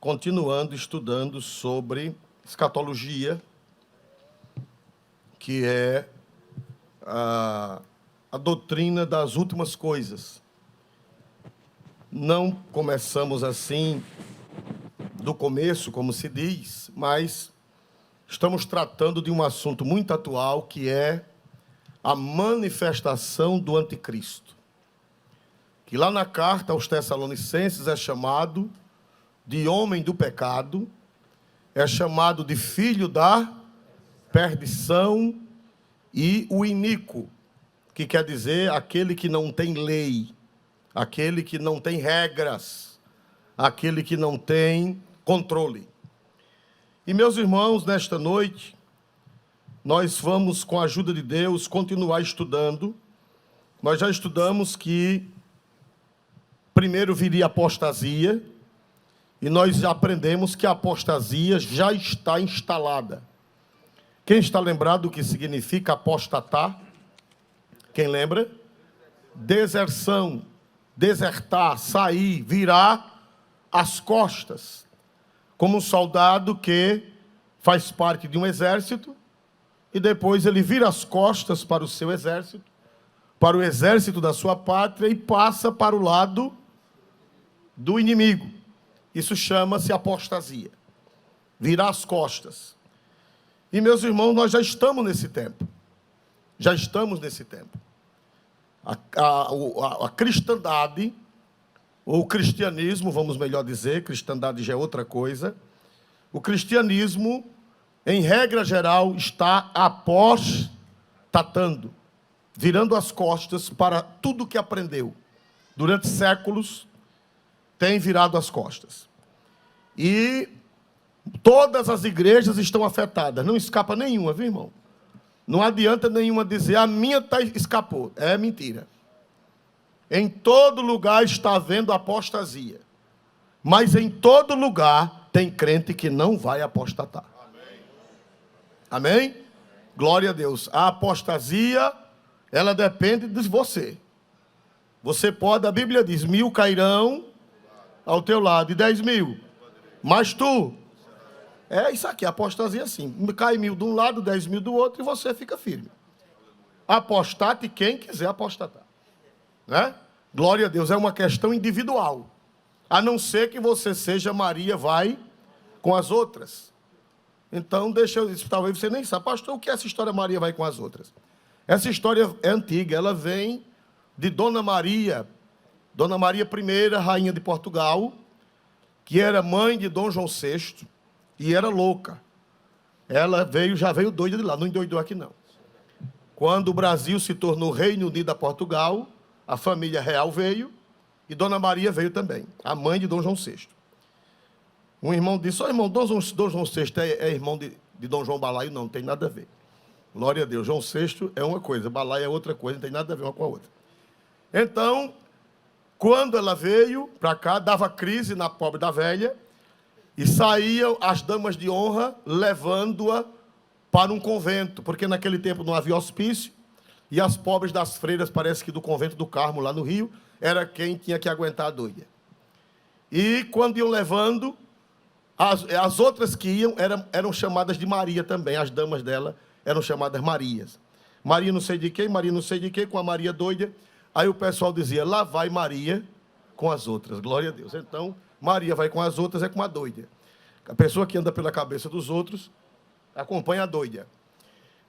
continuando estudando sobre escatologia, que é a doutrina das últimas coisas. Não começamos assim do começo, como se diz, mas estamos tratando de um assunto muito atual, que é a manifestação do anticristo, que lá na carta aos Tessalonicenses é chamado de homem do pecado, é chamado de filho da perdição e o iníquo, que quer dizer aquele que não tem lei, aquele que não tem regras, aquele que não tem controle. E, meus irmãos, nesta noite, nós vamos, com a ajuda de Deus, continuar estudando. Nós já estudamos que primeiro viria a apostasia, e nós já aprendemos que a apostasia já está instalada. Quem está lembrado do que significa apostatar? Quem lembra? Deserção, desertar, sair, virar as costas. Como um soldado que faz parte de um exército, e depois ele vira as costas para o seu exército, para o exército da sua pátria, e passa para o lado do inimigo. Isso chama-se apostasia. Virar as costas. E, meus irmãos, nós já estamos nesse tempo. Já estamos nesse tempo. A cristandade, ou o cristianismo, vamos melhor dizer, cristandade já é outra coisa. O cristianismo, em regra geral, está apostatando, virando as costas para tudo que aprendeu. Durante séculos, tem virado as costas. E todas as igrejas estão afetadas, não escapa nenhuma, viu, irmão? Não adianta nenhuma dizer, a minha escapou. É mentira. Em todo lugar está havendo apostasia. Mas em todo lugar tem crente que não vai apostatar. Amém? Amém? Glória a Deus. A apostasia, ela depende de você. Você pode, a Bíblia diz, 1000 cairão ao teu lado e 10.000. Mas tu, é isso aqui, apostasia assim. Cai 1000 de um lado, 10.000 do outro e você fica firme. Apostate quem quiser apostatar. Né? Glória a Deus, é uma questão individual. A não ser que você seja Maria, vai com as outras. Então, deixa eu dizer, talvez você nem saiba, pastor, o que é essa história Maria vai com as outras? Essa história é antiga, ela vem de Dona Maria I, rainha de Portugal, que era mãe de Dom João VI, e era louca. Ela já veio doida de lá, não endoidou aqui não. Quando o Brasil se tornou Reino Unido a Portugal, a família real veio, e Dona Maria veio também, a mãe de Dom João VI. Um irmão disse, irmão, Dom João VI é irmão de Dom João Balaio? Não tem nada a ver. Glória a Deus, João VI é uma coisa, Balaio é outra coisa, não tem nada a ver uma com a outra. Então, quando ela veio para cá, dava crise na pobre da velha, e saíam as damas de honra levando-a para um convento, porque naquele tempo não havia hospício, e as pobres das freiras, parece que do convento do Carmo, lá no Rio, era quem tinha que aguentar a doida. E quando iam levando, as outras que iam eram chamadas de Maria também, as damas dela eram chamadas Marias. Maria não sei de quem, Maria não sei de quem, com a Maria doida. Aí o pessoal dizia, lá vai Maria com as outras, glória a Deus. Então, Maria vai com as outras, é com a doida. A pessoa que anda pela cabeça dos outros, acompanha a doida.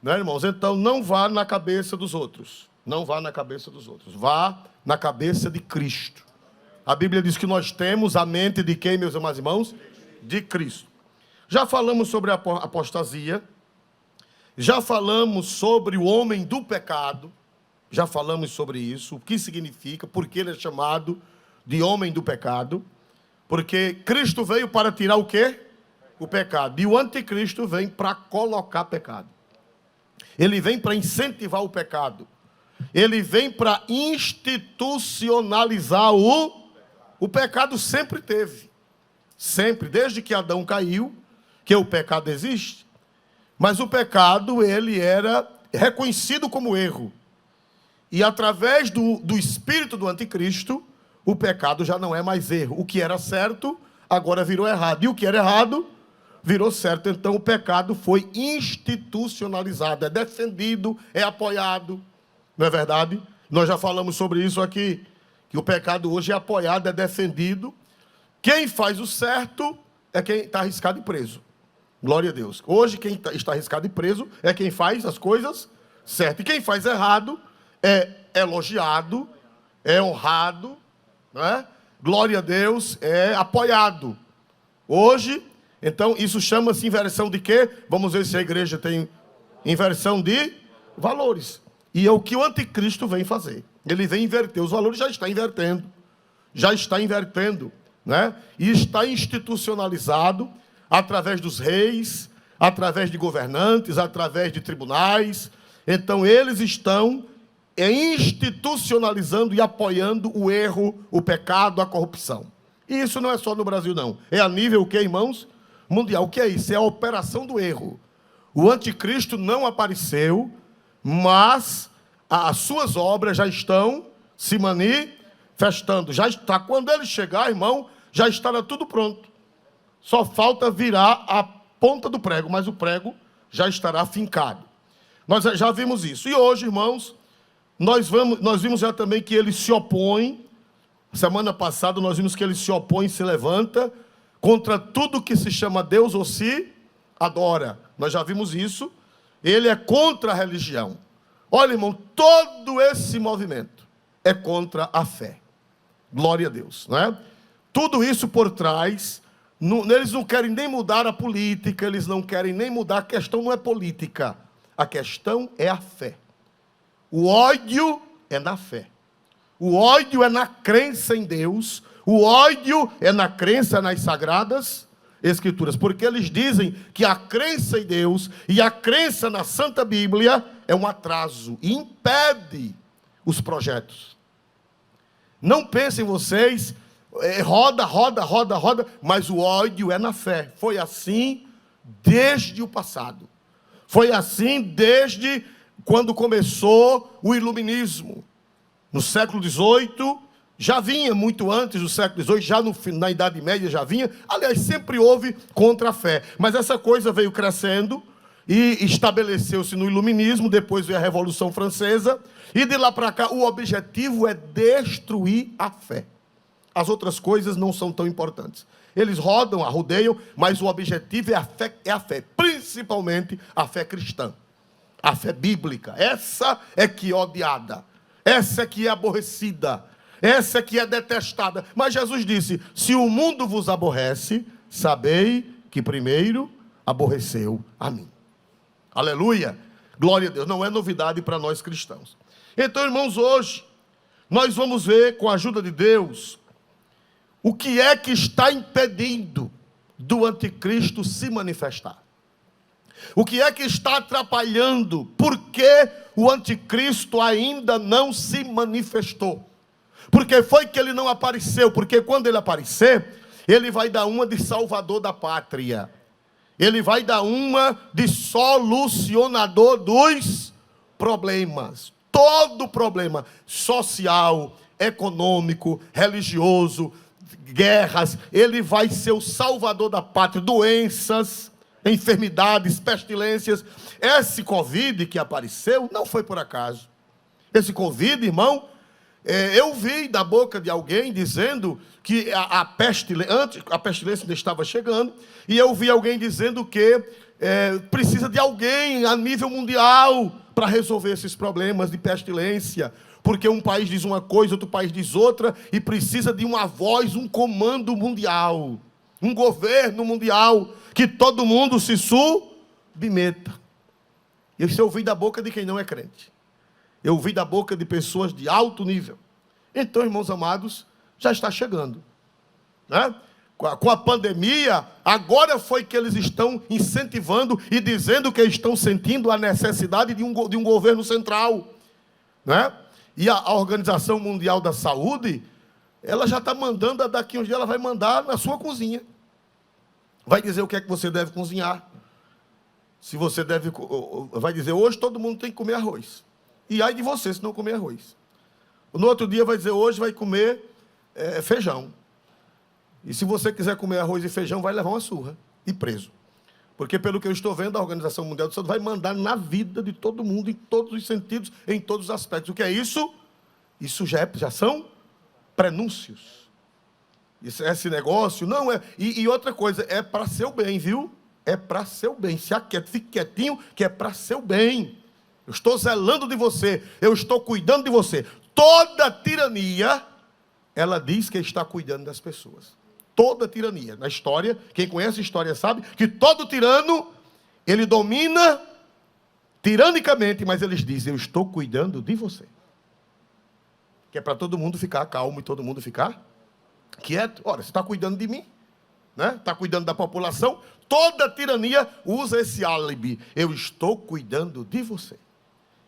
Não é, irmãos? Então, não vá na cabeça dos outros. Não vá na cabeça dos outros. Vá na cabeça de Cristo. A Bíblia diz que nós temos a mente de quem, meus amados irmãos? De Cristo. Já falamos sobre a apostasia. Já falamos sobre o homem do pecado. Já falamos sobre isso, o que significa, por que ele é chamado de homem do pecado. Porque Cristo veio para tirar o quê? O pecado. E o anticristo vem para colocar pecado. Ele vem para incentivar o pecado. Ele vem para institucionalizar o pecado. Sempre teve. Sempre, desde que Adão caiu, que o pecado existe. Mas o pecado, ele era reconhecido como erro. E através do espírito do anticristo, o pecado já não é mais erro. O que era certo, agora virou errado. E o que era errado, virou certo. Então o pecado foi institucionalizado, é defendido, é apoiado. Não é verdade? Nós já falamos sobre isso aqui, que o pecado hoje é apoiado, é defendido. Quem faz o certo é quem está arriscado e preso. Glória a Deus. Hoje quem está arriscado e preso é quem faz as coisas certas. E quem faz errado é elogiado, é honrado, né? Glória a Deus, é apoiado. Hoje, então, isso chama-se inversão de quê? Vamos ver se a igreja tem inversão de valores. E é o que o anticristo vem fazer. Ele vem inverter os valores, já está invertendo, né? E está institucionalizado através dos reis, através de governantes, através de tribunais. Então, eles estão institucionalizando e apoiando o erro, o pecado, a corrupção. E isso não é só no Brasil, não. É a nível, o que, irmãos? Mundial. O que é isso? É a operação do erro. O anticristo não apareceu, mas as suas obras já estão se manifestando. Já está. Quando ele chegar, irmão, já estará tudo pronto. Só falta virar a ponta do prego, mas o prego já estará fincado. Nós já vimos isso. E hoje, irmãos, nós vimos já também que ele se opõe. Semana passada nós vimos que ele se opõe, se levanta contra tudo que se chama Deus ou se adora. Nós já vimos isso. Ele é contra a religião. Olha, irmão, todo esse movimento é contra a fé. Glória a Deus, não é? Tudo isso por trás, eles não querem nem mudar a política, eles não querem nem mudar, a questão não é política, a questão é a fé. O ódio é na fé. O ódio é na crença em Deus. O ódio é na crença nas sagradas Escrituras. Porque eles dizem que a crença em Deus e a crença na Santa Bíblia é um atraso e impede os projetos. Não pensem vocês, roda, mas o ódio é na fé. Foi assim desde o passado. Foi assim desde quando começou o iluminismo. No século XVIII, já vinha muito antes do século XVIII, já na Idade Média já vinha. Aliás, sempre houve contra a fé. Mas essa coisa veio crescendo e estabeleceu-se no iluminismo, depois veio a Revolução Francesa, e de lá para cá o objetivo é destruir a fé. As outras coisas não são tão importantes. Eles rodeiam, mas o objetivo é a fé, principalmente a fé cristã. A fé bíblica, essa é que é odiada, essa é que é aborrecida, essa é que é detestada. Mas Jesus disse, se o mundo vos aborrece, sabei que primeiro aborreceu a mim. Aleluia, glória a Deus, não é novidade para nós cristãos. Então, irmãos, hoje, nós vamos ver, com a ajuda de Deus, o que é que está impedindo do anticristo se manifestar. O que é que está atrapalhando? Por que o anticristo ainda não se manifestou? Por que foi que ele não apareceu? Porque quando ele aparecer, ele vai dar uma de salvador da pátria. Ele vai dar uma de solucionador dos problemas. Todo problema social, econômico, religioso, guerras, ele vai ser o salvador da pátria. Doenças, enfermidades, pestilências. Esse Covid que apareceu não foi por acaso. Esse Covid, irmão, eu vi da boca de alguém dizendo que a pestilência ainda estava chegando, e eu vi alguém dizendo que precisa de alguém a nível mundial para resolver esses problemas de pestilência, porque um país diz uma coisa, outro país diz outra, e precisa de uma voz, um comando mundial, um governo mundial, que todo mundo se submeta. Isso eu ouvi da boca de quem não é crente. Eu ouvi da boca de pessoas de alto nível. Então, irmãos amados, já está chegando, né? Com a pandemia, agora foi que eles estão incentivando e dizendo que estão sentindo a necessidade de um governo central, né? E a Organização Mundial da Saúde, ela já está mandando, daqui uns dias ela vai mandar na sua cozinha. Vai dizer o que é que você deve cozinhar. Se você deve, vai dizer, hoje todo mundo tem que comer arroz. E ai de você se não comer arroz. No outro dia vai dizer, hoje vai comer feijão. E se você quiser comer arroz e feijão, vai levar uma surra e preso. Porque, pelo que eu estou vendo, a Organização Mundial de Saúde vai mandar na vida de todo mundo, em todos os sentidos, em todos os aspectos. O que é isso? Isso já são prenúncios. Esse negócio não é... E outra coisa, é para seu bem, viu? É para seu bem. Se aquieta, fique quietinho, que é para seu bem. Eu estou zelando de você, eu estou cuidando de você. Toda tirania, ela diz que está cuidando das pessoas. Toda tirania. Na história, quem conhece a história sabe que todo tirano, ele domina tiranicamente, mas eles dizem, eu estou cuidando de você. Que é para todo mundo ficar calmo e todo mundo ficar quieto. Ora, você está cuidando de mim, né? Está cuidando da população. Toda tirania usa esse álibi. Eu estou cuidando de você.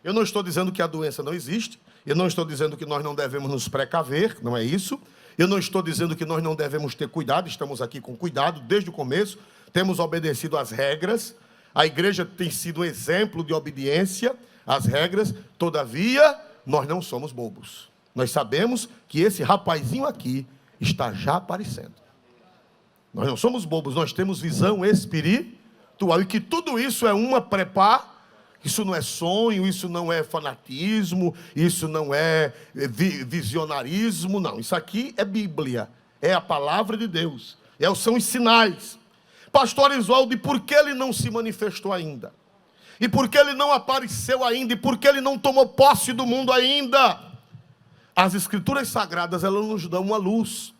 Eu não estou dizendo que a doença não existe. Eu não estou dizendo que nós não devemos nos precaver. Não é isso. Eu não estou dizendo que nós não devemos ter cuidado. Estamos aqui com cuidado desde o começo. Temos obedecido às regras. A igreja tem sido um exemplo de obediência às regras. Todavia, nós não somos bobos. Nós sabemos que esse rapazinho aqui está já aparecendo. Nós não somos bobos, nós temos visão espiritual. E que tudo isso é uma preparação. Isso não é sonho, isso não é fanatismo, isso não é visionarismo, não. Isso aqui é Bíblia, é a palavra de Deus, são os sinais. Pastor Isvaldo, e por que ele não se manifestou ainda? E por que ele não apareceu ainda? E por que ele não tomou posse do mundo ainda? As Escrituras Sagradas, elas nos dão uma luz.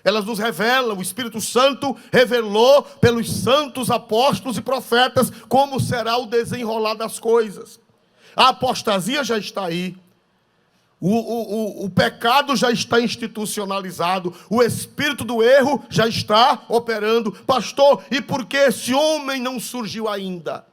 Elas nos revelam, o Espírito Santo revelou pelos santos apóstolos e profetas como será o desenrolar das coisas. A apostasia já está aí. O pecado já está institucionalizado. O espírito do erro já está operando. Pastor, e por que esse homem não surgiu ainda?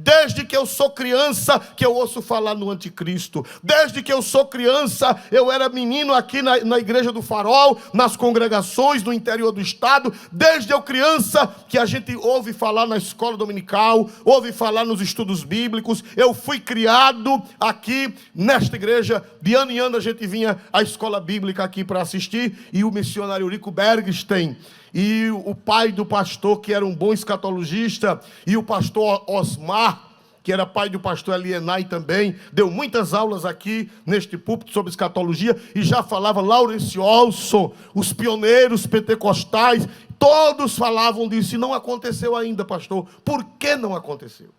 Desde que eu sou criança, que eu ouço falar no anticristo. Desde que eu sou criança, eu era menino aqui na igreja do Farol, nas congregações no interior do estado. Desde eu criança, que a gente ouve falar na escola dominical, ouve falar nos estudos bíblicos. Eu fui criado aqui nesta igreja. De ano em ano a gente vinha à escola bíblica aqui para assistir. E o missionário Eurico Bergsten e o pai do pastor, que era um bom escatologista, e o pastor Osmar, que era pai do pastor Elienay também, deu muitas aulas aqui neste púlpito sobre escatologia, e já falava Laurence Olson, os pioneiros pentecostais, todos falavam disso, e não aconteceu ainda, pastor. Por que não aconteceu?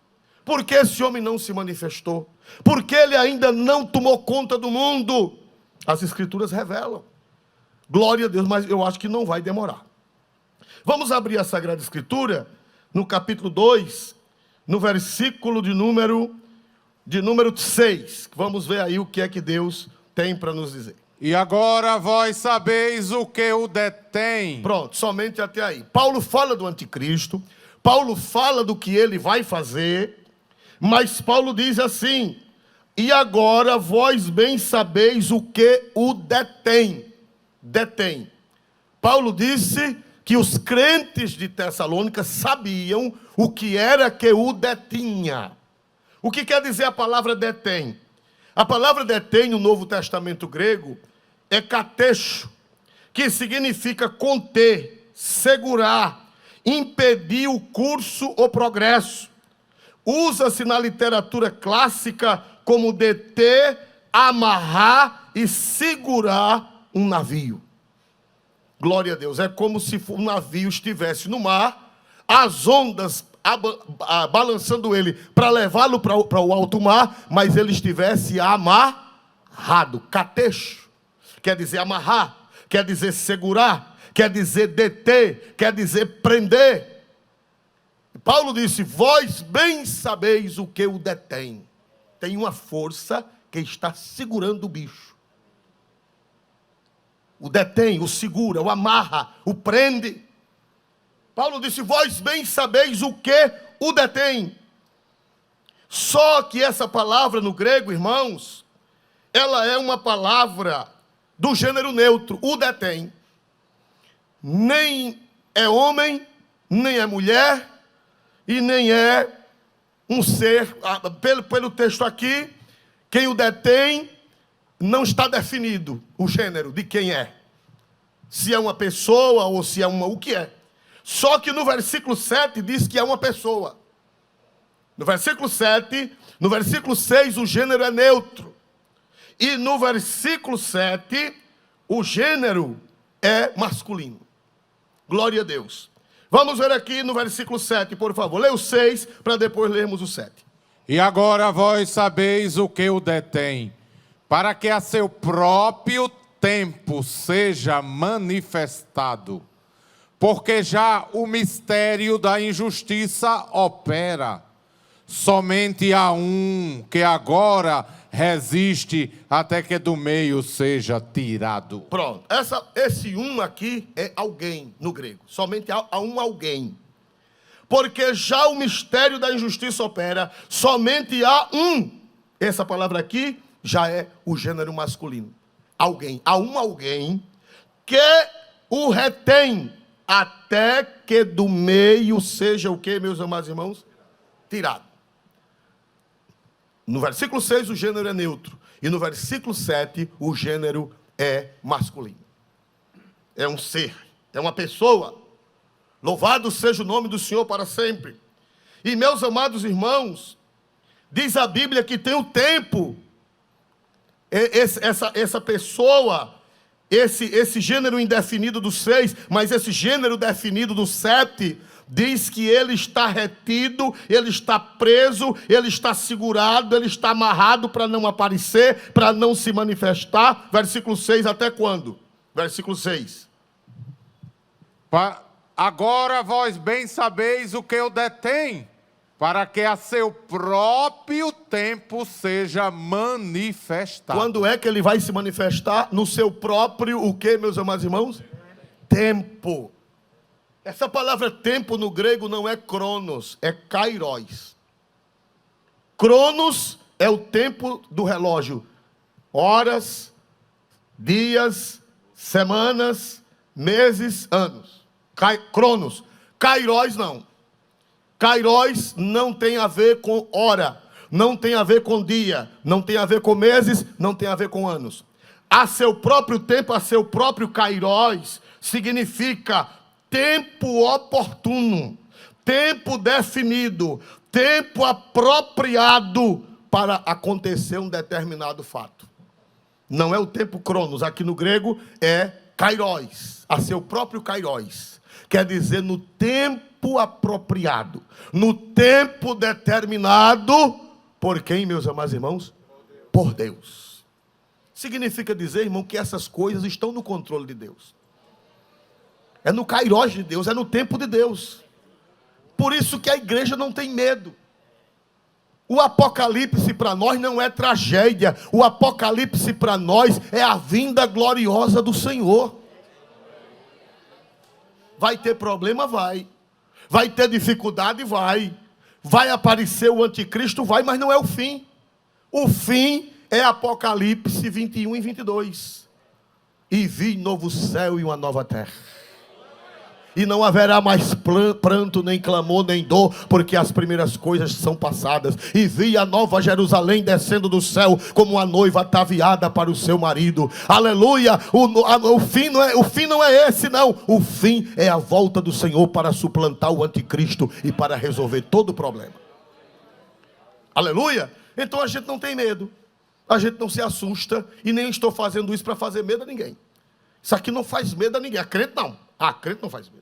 Por que esse homem não se manifestou? Por que ele ainda não tomou conta do mundo? As Escrituras revelam. Glória a Deus, mas eu acho que não vai demorar. Vamos abrir a Sagrada Escritura, no capítulo 2, no versículo de número 6. Vamos ver aí o que é que Deus tem para nos dizer. E agora vós sabeis o que o detém. Pronto, somente até aí. Paulo fala do anticristo, Paulo fala do que ele vai fazer, mas Paulo diz assim, e agora vós bem sabeis o que o detém. Detém. Paulo disse que os crentes de Tessalônica sabiam o que era que o detinha. O que quer dizer a palavra detém? A palavra detém no Novo Testamento grego é katexo, que significa conter, segurar, impedir o curso ou progresso. Usa-se na literatura clássica como deter, amarrar e segurar um navio. Glória a Deus, é como se o navio estivesse no mar, as ondas balançando ele para levá-lo para o alto mar, mas ele estivesse amarrado. Katexo quer dizer amarrar, quer dizer segurar, quer dizer deter, quer dizer prender. Paulo disse, vós bem sabeis o que o detém. Tem uma força que está segurando o bicho. O detém, o segura, o amarra, o prende. Paulo disse, vós bem sabeis o que o detém. Só que essa palavra no grego, irmãos, ela é uma palavra do gênero neutro, o detém. Nem é homem, nem é mulher, e nem é um ser. Pelo texto aqui, quem o detém, não está definido o gênero de quem é. se é uma pessoa ou se é o que é. Só que no versículo 7 diz que é uma pessoa. No versículo 7, no versículo 6 o gênero é neutro. E no versículo 7 o gênero é masculino. Glória a Deus. Vamos ver aqui no versículo 7, por favor. Lê o 6 para depois lermos o 7. E agora vós sabeis o que o detém, para que a seu próprio tempo seja manifestado. Porque já o mistério da injustiça opera. Somente há um que agora resiste até que do meio seja tirado. Pronto. Esse um aqui é alguém no grego. Somente há um alguém. Porque já o mistério da injustiça opera. Somente há um. Essa palavra aqui já é o gênero masculino. Alguém. Há um alguém que o retém até que do meio seja o que, meus amados irmãos? Tirado. No versículo 6 o gênero é neutro. E no versículo 7 o gênero é masculino. É um ser, é uma pessoa. Louvado seja o nome do Senhor para sempre. E meus amados irmãos, diz a Bíblia que tem o tempo. Essa pessoa, esse gênero indefinido do 6, mas esse gênero definido do 7, diz que ele está retido, ele está preso, ele está segurado, ele está amarrado para não aparecer, para não se manifestar. Versículo 6, até quando? Versículo 6. Agora vós bem sabeis o que o detém, para que a seu próprio tempo seja manifestado. Quando é que ele vai se manifestar? No seu próprio, o que, meus amados irmãos? Tempo. Essa palavra tempo no grego não é cronos, é kairos. Cronos é o tempo do relógio. Horas, dias, semanas, meses, anos. Cronos. Kairos não. Kairos não tem a ver com hora, não tem a ver com dia, não tem a ver com meses, não tem a ver com anos. A seu próprio tempo, a seu próprio kairos, significa tempo oportuno, tempo definido, tempo apropriado para acontecer um determinado fato. Não é o tempo cronos, aqui no grego é kairos, a seu próprio kairos. Quer dizer, no tempo apropriado, no tempo determinado, por quem, meus amados irmãos? Por Deus. Significa dizer, irmão, que essas coisas estão no controle de Deus. É no kairos de Deus, é no tempo de Deus. Por isso que a igreja não tem medo. O Apocalipse para nós não é tragédia. O Apocalipse para nós é a vinda gloriosa do Senhor. Vai ter problema? Vai. Vai ter dificuldade? Vai. Vai aparecer o anticristo? Vai, mas não é o fim. O fim é Apocalipse 21 e 22. E vi novo céu e uma nova terra. E não haverá mais pranto, nem clamor, nem dor, porque as primeiras coisas são passadas. E vi a nova Jerusalém descendo do céu, como a noiva ataviada para o seu marido. Aleluia! O fim não é esse, não. O fim é a volta do Senhor para suplantar o anticristo e para resolver todo o problema. Aleluia! Então a gente não tem medo. A gente não se assusta. E nem estou fazendo isso para fazer medo a ninguém. Isso aqui não faz medo a ninguém. A crente não. A crente não faz medo.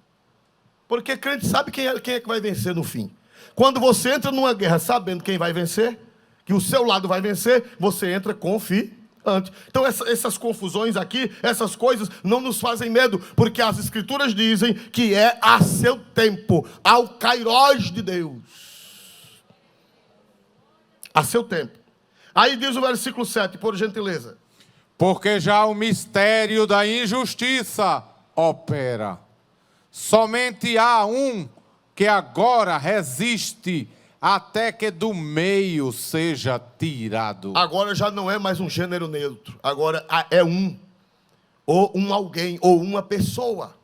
Porque crente sabe quem é que vai vencer no fim. Quando você entra numa guerra sabendo quem vai vencer, que o seu lado vai vencer, você entra confiante. Então essas confusões aqui, essas coisas não nos fazem medo, porque as escrituras dizem que é a seu tempo, ao kairos de Deus. A seu tempo. Aí diz o versículo 7, por gentileza. Porque já o mistério da injustiça opera. Somente há um que agora resiste até que do meio seja tirado. Agora já não é mais um gênero neutro. Agora é ou um alguém, ou uma pessoa.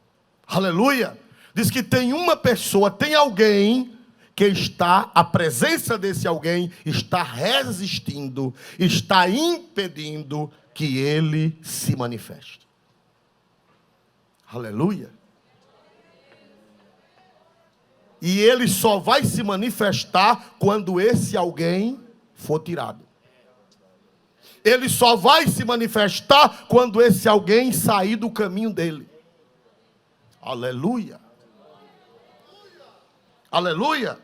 Aleluia! Diz que tem uma pessoa, tem alguém que está, a presença desse alguém está resistindo, está impedindo que ele se manifeste. Aleluia. E ele só vai se manifestar quando esse alguém for tirado. Ele só vai se manifestar quando esse alguém sair do caminho dele. Aleluia. Aleluia.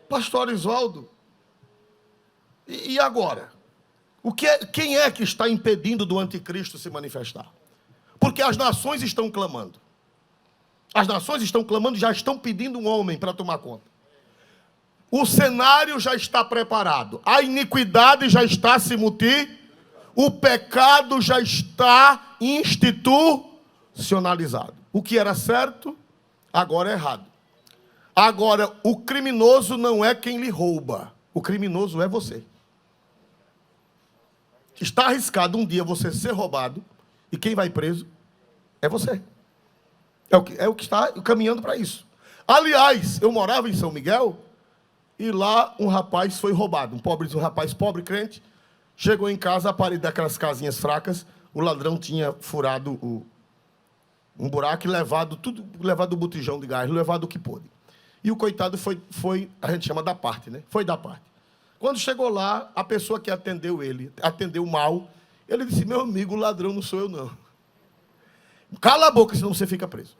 Pastor Oswaldo, e agora? Quem é que está impedindo do anticristo se manifestar? Porque as nações estão clamando. As nações estão clamando, já estão pedindo um homem para tomar conta. O cenário já está preparado. A iniquidade já está se multiplicando. O pecado já está institucionalizado. O que era certo, agora é errado. Agora, o criminoso não é quem lhe rouba. O criminoso é você. Está arriscado um dia você ser roubado e quem vai preso é você. É o que está caminhando para isso. Aliás, eu morava em São Miguel e lá um rapaz foi roubado. Um rapaz pobre, crente, chegou em casa, a parede daquelas casinhas fracas, o ladrão tinha furado um buraco e levado o botijão de gás, levado o que pôde. E o coitado foi, a gente chama da parte, né? Foi da parte. Quando chegou lá, a pessoa que atendeu ele, atendeu mal, ele disse, meu amigo, o ladrão não sou eu, não. Cala a boca, senão você fica preso.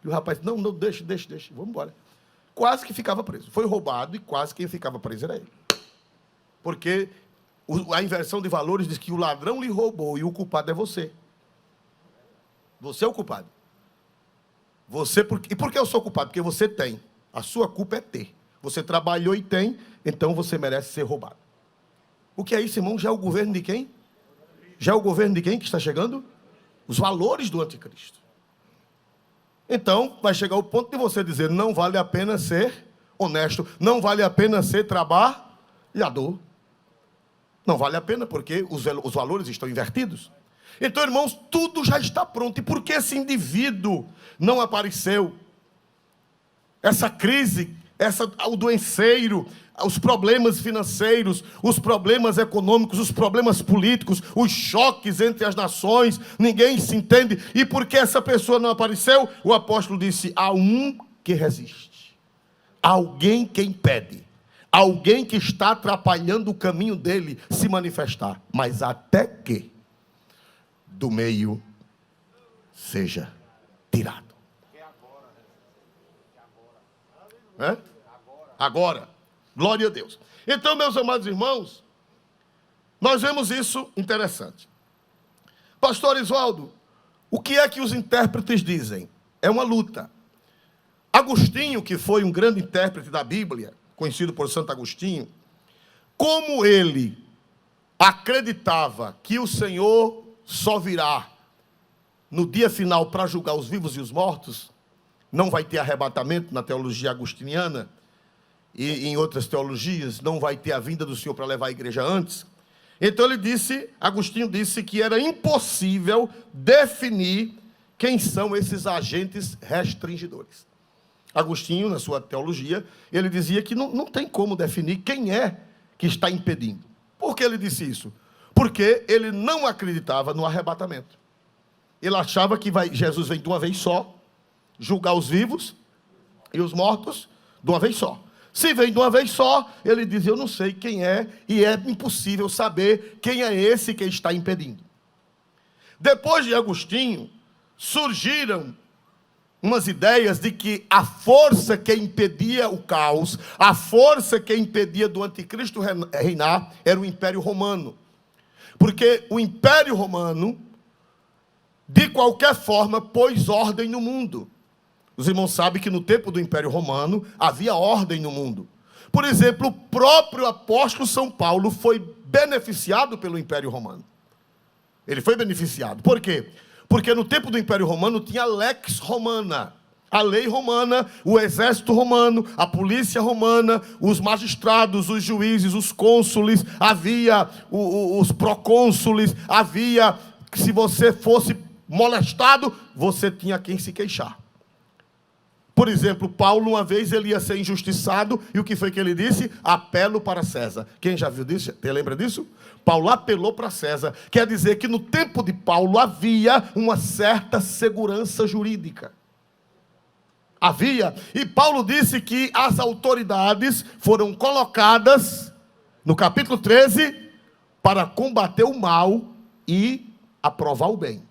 E o rapaz, não, deixa, vamos embora. Quase que ficava preso. Foi roubado e quase quem ficava preso era ele. Porque a inversão de valores diz que o ladrão lhe roubou e o culpado é você. Você é o culpado. E por que eu sou culpado? Porque você tem. A sua culpa é ter. Você trabalhou e tem, então você merece ser roubado. O que é isso, irmão? Já é o governo de quem? Já é o governo de quem que está chegando? Os valores do anticristo. Então, vai chegar o ponto de você dizer, não vale a pena ser honesto, não vale a pena ser trabalhador. Não vale a pena, porque os valores estão invertidos. Então, irmãos, tudo já está pronto. E por que esse indivíduo não apareceu? Essa crise, o doenceiro, os problemas financeiros, os problemas econômicos, os problemas políticos, os choques entre as nações, ninguém se entende. E por que essa pessoa não apareceu? O apóstolo disse, há um que resiste. Alguém que impede. Alguém que está atrapalhando o caminho dele se manifestar. Mas até que do meio seja tirado. É? Agora. Glória a Deus. Então, meus amados irmãos, nós vemos isso interessante. Pastor Oswaldo, o que é que os intérpretes dizem? É uma luta. Agostinho, que foi um grande intérprete da Bíblia, conhecido por Santo Agostinho, como ele acreditava que o Senhor só virá no dia final para julgar os vivos e os mortos, não vai ter arrebatamento na teologia agostiniana, e em outras teologias, não vai ter a vinda do Senhor para levar a igreja antes. Então Agostinho disse que era impossível definir quem são esses agentes restringidores. Agostinho, na sua teologia, ele dizia que não tem como definir quem é que está impedindo. Por que ele disse isso? Porque ele não acreditava no arrebatamento. Ele achava que Jesus vem de uma vez só, julgar os vivos e os mortos de uma vez só. Se vem de uma vez só, ele diz, eu não sei quem é, e é impossível saber quem é esse que está impedindo. Depois de Agostinho, surgiram umas ideias de que a força que impedia o caos, a força que impedia do anticristo reinar, era o Império Romano. Porque o Império Romano, de qualquer forma, pôs ordem no mundo. Os irmãos sabem que no tempo do Império Romano havia ordem no mundo. Por exemplo, o próprio apóstolo São Paulo foi beneficiado pelo Império Romano. Ele foi beneficiado. Por quê? Porque no tempo do Império Romano tinha a lex romana, a lei romana, o exército romano, a polícia romana, os magistrados, os juízes, os cônsules, havia os procônsules, havia, se você fosse molestado, você tinha quem se queixar. Por exemplo, Paulo, uma vez, ele ia ser injustiçado, e o que foi que ele disse? Apelo para César. Quem já viu disso? Você lembra disso? Paulo apelou para César. Quer dizer que no tempo de Paulo havia uma certa segurança jurídica. Havia. E Paulo disse que as autoridades foram colocadas, no capítulo 13, para combater o mal e aprovar o bem.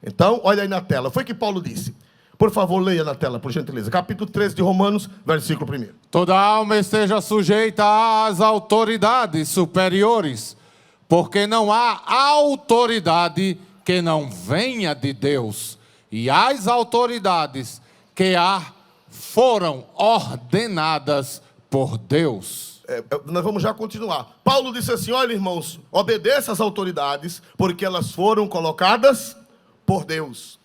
Então, olha aí na tela. Foi o que Paulo disse. Por favor, leia na tela, por gentileza. Capítulo 13 de Romanos, versículo 1. Toda alma esteja sujeita às autoridades superiores, porque não há autoridade que não venha de Deus. E as autoridades que há foram ordenadas por Deus. Nós vamos já continuar. Paulo disse assim, olha, irmãos, obedeça às autoridades, porque elas foram colocadas por Deus.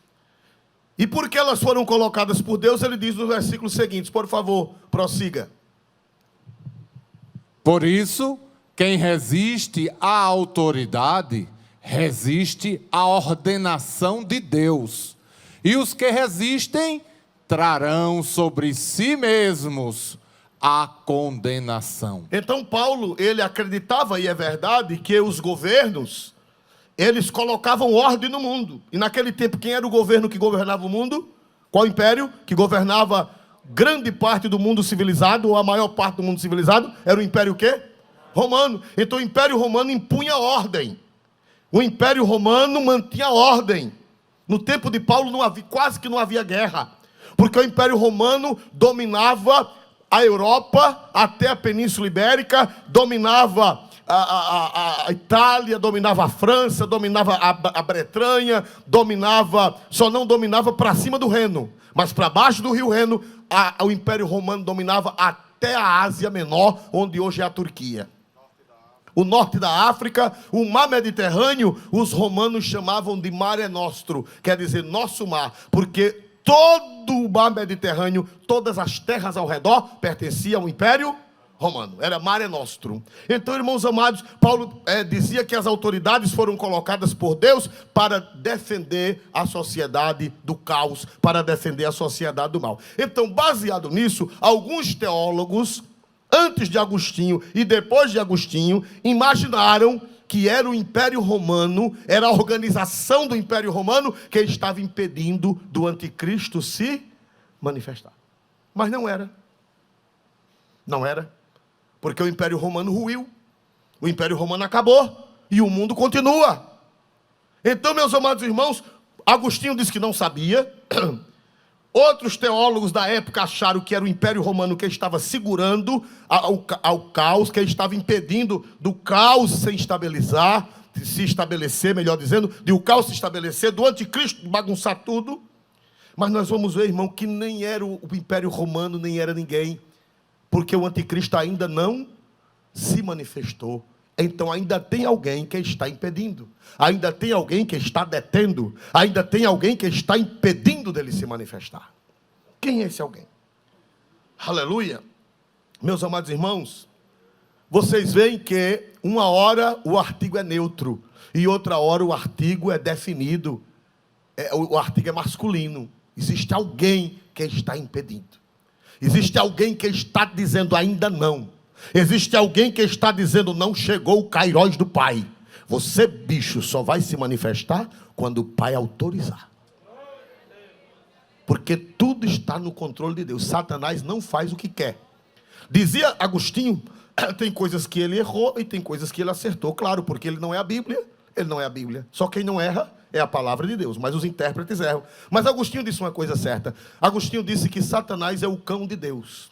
E porque elas foram colocadas por Deus, ele diz nos versículos seguintes, por favor, prossiga. Por isso, quem resiste à autoridade, resiste à ordenação de Deus. E os que resistem, trarão sobre si mesmos a condenação. Então Paulo, ele acreditava, e é verdade, que os governos, eles colocavam ordem no mundo. E naquele tempo, quem era o governo que governava o mundo? Qual império que governava grande parte do mundo civilizado, ou a maior parte do mundo civilizado? Era o Império o quê? Romano. Então o Império Romano impunha ordem. O Império Romano mantinha ordem. No tempo de Paulo quase que não havia guerra. Porque o Império Romano dominava a Europa até a Península Ibérica, dominava a Itália, dominava a França, dominava a Bretanha, só não dominava para cima do Reno, mas para baixo do rio Reno, o Império Romano dominava até a Ásia Menor, onde hoje é a Turquia. O norte da África, o mar Mediterrâneo, os romanos chamavam de Mare Nostrum, quer dizer nosso mar, porque todo o mar Mediterrâneo, todas as terras ao redor pertenciam ao Império Romano, era Mare Nostrum. Então, irmãos amados, Paulo dizia que as autoridades foram colocadas por Deus para defender a sociedade do caos, para defender a sociedade do mal. Então, baseado nisso, alguns teólogos, antes de Agostinho e depois de Agostinho, imaginaram que era o Império Romano, era a organização do Império Romano que estava impedindo do anticristo se manifestar. Mas não era. Não era. Porque o Império Romano ruiu, o Império Romano acabou e o mundo continua. Então, meus amados irmãos, Agostinho disse que não sabia. Outros teólogos da época acharam que era o Império Romano que estava segurando ao caos, que estava impedindo do caos se estabelecer, melhor dizendo, de o caos se estabelecer, do anticristo bagunçar tudo. Mas nós vamos ver, irmão, que nem era o Império Romano, nem era ninguém. Porque o anticristo ainda não se manifestou. Então ainda tem alguém que está impedindo. Ainda tem alguém que está detendo. Ainda tem alguém que está impedindo dele se manifestar. Quem é esse alguém? Aleluia. Meus amados irmãos, vocês veem que uma hora o artigo é neutro e outra hora o artigo é definido. O artigo é masculino. Existe alguém que está impedindo. Existe alguém que está dizendo ainda não. Existe alguém que está dizendo não chegou o Kairos do Pai. Você, bicho, só vai se manifestar quando o Pai autorizar. Porque tudo está no controle de Deus. Satanás não faz o que quer. Dizia Agostinho, tem coisas que ele errou e tem coisas que ele acertou. Claro, porque ele não é a Bíblia. Ele não é a Bíblia. Só quem não erra é a palavra de Deus, mas os intérpretes erram. Mas Agostinho disse uma coisa certa. Agostinho disse que Satanás é o cão de Deus.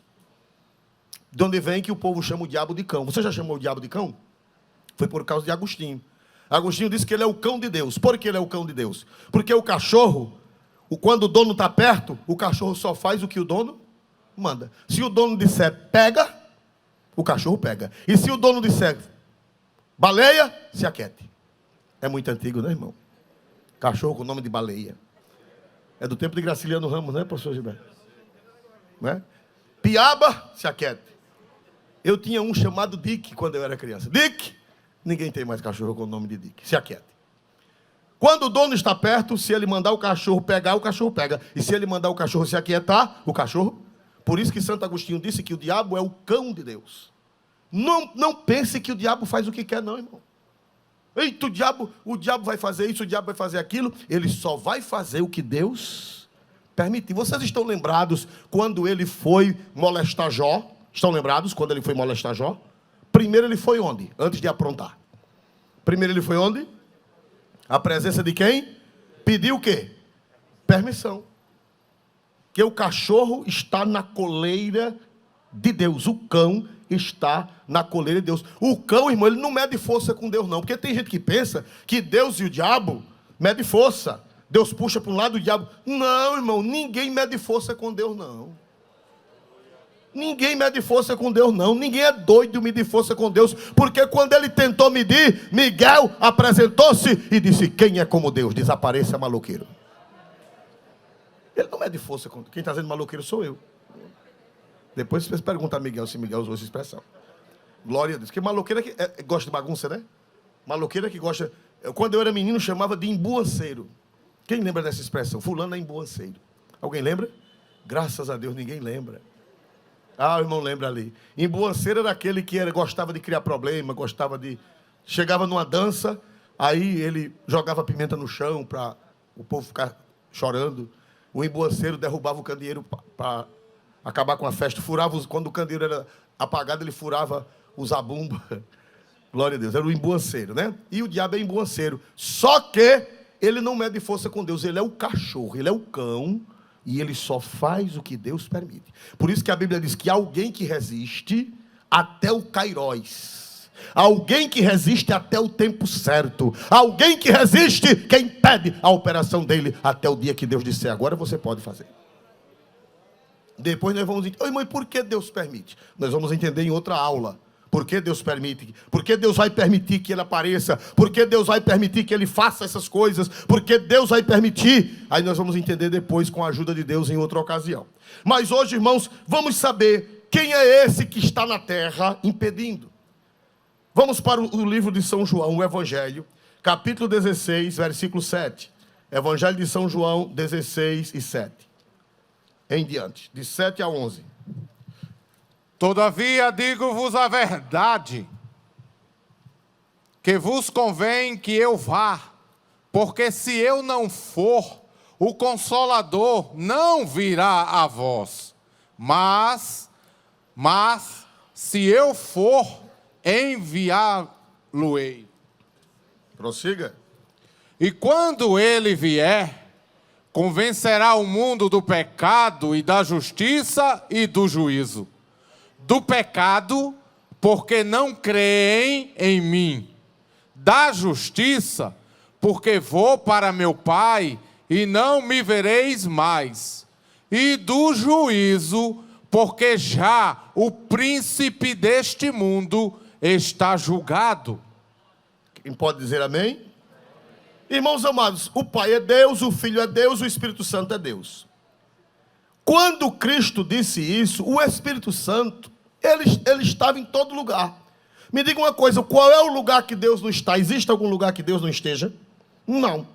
De onde vem que o povo chama o diabo de cão. Você já chamou o diabo de cão? Foi por causa de Agostinho. Agostinho disse que ele é o cão de Deus. Por que ele é o cão de Deus? Porque o cachorro, quando o dono está perto, o cachorro só faz o que o dono manda. Se o dono disser pega, o cachorro pega. E se o dono disser baleia, se aquiete. É muito antigo, né, irmão? Cachorro com nome de baleia. É do tempo de Graciliano Ramos, né, professor Gilberto? Né? Piaba, se aquiete. Eu tinha um chamado Dick quando eu era criança. Dick! Ninguém tem mais cachorro com o nome de Dick. Se aquiete. Quando o dono está perto, se ele mandar o cachorro pegar, o cachorro pega. E se ele mandar o cachorro se aquietar, o cachorro... Por isso que Santo Agostinho disse que o diabo é o cão de Deus. Não pense que o diabo faz o que quer, não, irmão. Eita, o diabo vai fazer isso, o diabo vai fazer aquilo. Ele só vai fazer o que Deus permitir. Vocês estão lembrados quando ele foi molestar Jó? Estão lembrados quando ele foi molestar Jó? Primeiro ele foi onde? Antes de aprontar. Primeiro ele foi onde? A presença de quem? Pediu o quê? Permissão. Que o cachorro está na coleira de Deus. O cão está na coleira de Deus. O cão, irmão, ele não mede força com Deus, não. Porque tem gente que pensa que Deus e o diabo medem força. Deus puxa para um lado, o diabo... Não, irmão, ninguém mede força com Deus, não. Ninguém mede força com Deus, não. Ninguém é doido de medir força com Deus. Porque quando ele tentou medir, Miguel apresentou-se e disse, quem é como Deus? Desapareça, maloqueiro. Ele não mede força com... Quem está dizendo maloqueiro sou eu. Depois vocês perguntam a Miguel se Miguel usou essa expressão. Glória a Deus. Porque maloqueiro é que gosta de bagunça, né? Maloqueiro é que gosta... Quando eu era menino, chamava de embuanceiro. Quem lembra dessa expressão? Fulano é embuanceiro. Alguém lembra? Graças a Deus, ninguém lembra. Ah, o irmão lembra ali. Embuanceiro era aquele que gostava de criar problema, gostava de... Chegava numa dança, aí ele jogava pimenta no chão para o povo ficar chorando. O embuanceiro derrubava o candeeiro para acabar com a festa. Quando o candeeiro era apagado, ele furava o zabumba. Glória a Deus. Era o embuanceiro, né? E o diabo é embuanceiro. Só que ele não mede força com Deus. Ele é o cachorro, ele é o cão. E ele só faz o que Deus permite. Por isso que a Bíblia diz que alguém que resiste até o kairós. Alguém que resiste até o tempo certo. Alguém que resiste, que impede a operação dele até o dia que Deus disser, agora você pode fazer. Depois nós vamos entender, irmão, e por que Deus permite? Nós vamos entender em outra aula. Por que Deus permite? Por que Deus vai permitir que ele apareça? Por que Deus vai permitir que ele faça essas coisas? Por que Deus vai permitir? Aí nós vamos entender depois com a ajuda de Deus em outra ocasião. Mas hoje, irmãos, vamos saber quem é esse que está na terra impedindo. Vamos para o livro de São João, o Evangelho, capítulo 16, versículo 7. Evangelho de São João, 16 e 7. Em diante, de 7 a 11. Todavia digo-vos a verdade, que vos convém que eu vá, porque se eu não for, o Consolador não virá a vós. Mas se eu for, enviá-lo-ei. Prossiga. E quando ele vier, convencerá o mundo do pecado e da justiça e do juízo. Do pecado, porque não creem em mim. Da justiça, porque vou para meu Pai e não me vereis mais. E do juízo, porque já o príncipe deste mundo está julgado. Quem pode dizer amém? Irmãos amados, o Pai é Deus, o Filho é Deus, o Espírito Santo é Deus. Quando Cristo disse isso, o Espírito Santo, ele estava em todo lugar. Me diga uma coisa, qual é o lugar que Deus não está? Existe algum lugar que Deus não esteja? Não.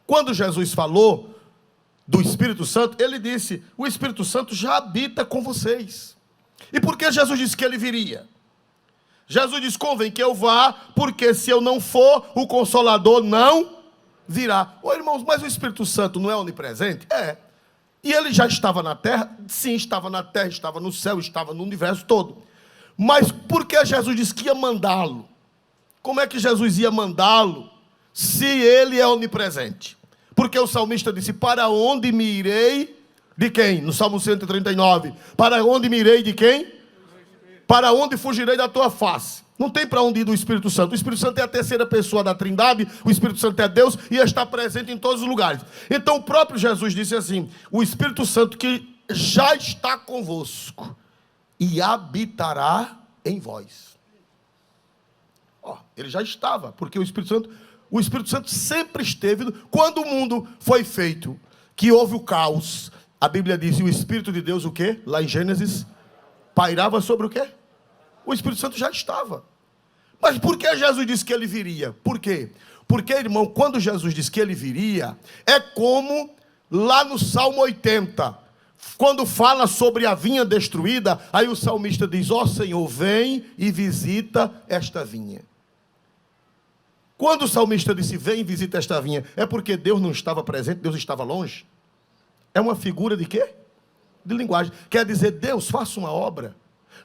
Quando Jesus falou do Espírito Santo, ele disse, o Espírito Santo já habita com vocês. E por que Jesus disse que ele viria? Jesus disse, convém que eu vá, porque se eu não for, o Consolador não virá. Ô irmãos, mas o Espírito Santo não é onipresente? É. E ele já estava na terra? Sim, estava na terra, estava no céu, estava no universo todo. Mas por que Jesus disse que ia mandá-lo? Como é que Jesus ia mandá-lo se ele é onipresente? Porque o salmista disse, para onde me irei de quem? No Salmo 139. Para onde me irei de quem? Para onde fugirei da tua face? Não tem para onde ir do Espírito Santo. O Espírito Santo é a terceira pessoa da Trindade, o Espírito Santo é Deus e está presente em todos os lugares. Então o próprio Jesus disse assim, o Espírito Santo que já está convosco e habitará em vós. Ele já estava, porque o Espírito Santo sempre esteve. Quando o mundo foi feito, que houve o caos, a Bíblia diz, e o Espírito de Deus o quê? Lá em Gênesis, pairava sobre o quê? O Espírito Santo já estava. Mas por que Jesus disse que ele viria? Por quê? Porque, irmão, quando Jesus disse que ele viria, é como lá no Salmo 80, quando fala sobre a vinha destruída, aí o salmista diz: ó Senhor, vem e visita esta vinha. Quando o salmista disse: vem e visita esta vinha, é porque Deus não estava presente, Deus estava longe? É uma figura de quê? De linguagem. Quer dizer, Deus faça uma obra,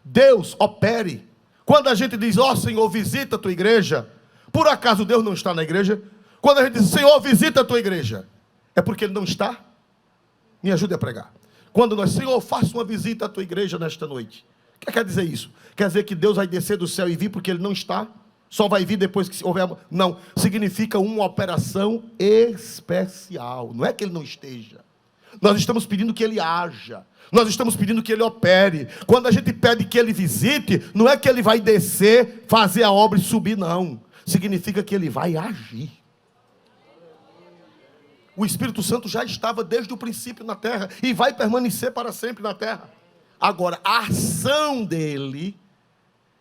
Deus opere. Quando a gente diz: ó Senhor, visita a tua igreja, por acaso Deus não está na igreja? Quando a gente diz: Senhor, visita a tua igreja, é porque Ele não está? Me ajude a pregar. Quando nós: Senhor, faça uma visita à tua igreja nesta noite, o que quer dizer isso? Quer dizer que Deus vai descer do céu e vir porque Ele não está? Só vai vir depois que houver... Não, significa uma operação especial. Não é que Ele não esteja. Nós estamos pedindo que Ele haja. Nós estamos pedindo que Ele opere. Quando a gente pede que Ele visite, não é que Ele vai descer, fazer a obra e subir, não. Significa que Ele vai agir. O Espírito Santo já estava desde o princípio na terra e vai permanecer para sempre na terra. Agora, a ação dele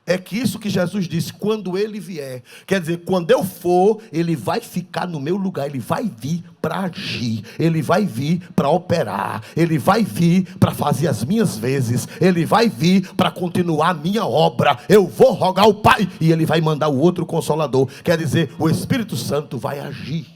é que isso que Jesus disse: quando ele vier, quer dizer, quando eu for, ele vai ficar no meu lugar, ele vai vir para agir, ele vai vir para operar, ele vai vir para fazer as minhas vezes, ele vai vir para continuar a minha obra. Eu vou rogar ao Pai e ele vai mandar o outro Consolador. Quer dizer, o Espírito Santo vai agir.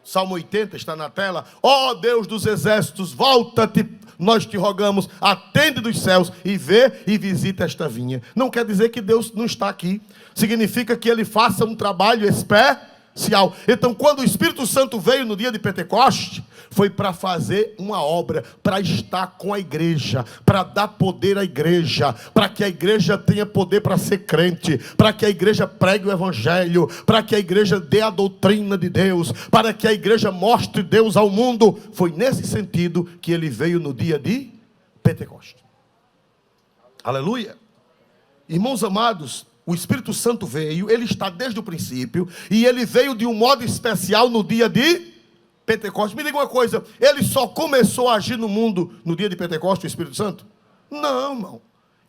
Salmo 80 está na tela. Ó Deus dos exércitos, volta-te, nós te rogamos, atende dos céus e vê e visita esta vinha. Não quer dizer que Deus não está aqui. Significa que Ele faça um trabalho especial. Então, quando o Espírito Santo veio no dia de Pentecostes, foi para fazer uma obra, para estar com a igreja, para dar poder à igreja, para que a igreja tenha poder para ser crente, para que a igreja pregue o evangelho, para que a igreja dê a doutrina de Deus, para que a igreja mostre Deus ao mundo. Foi nesse sentido que ele veio no dia de Pentecostes. Aleluia. Irmãos amados, o Espírito Santo veio, ele está desde o princípio, e ele veio de um modo especial no dia de Pentecostes. Me diga uma coisa: ele só começou a agir no mundo no dia de Pentecostes, o Espírito Santo? Não, irmão.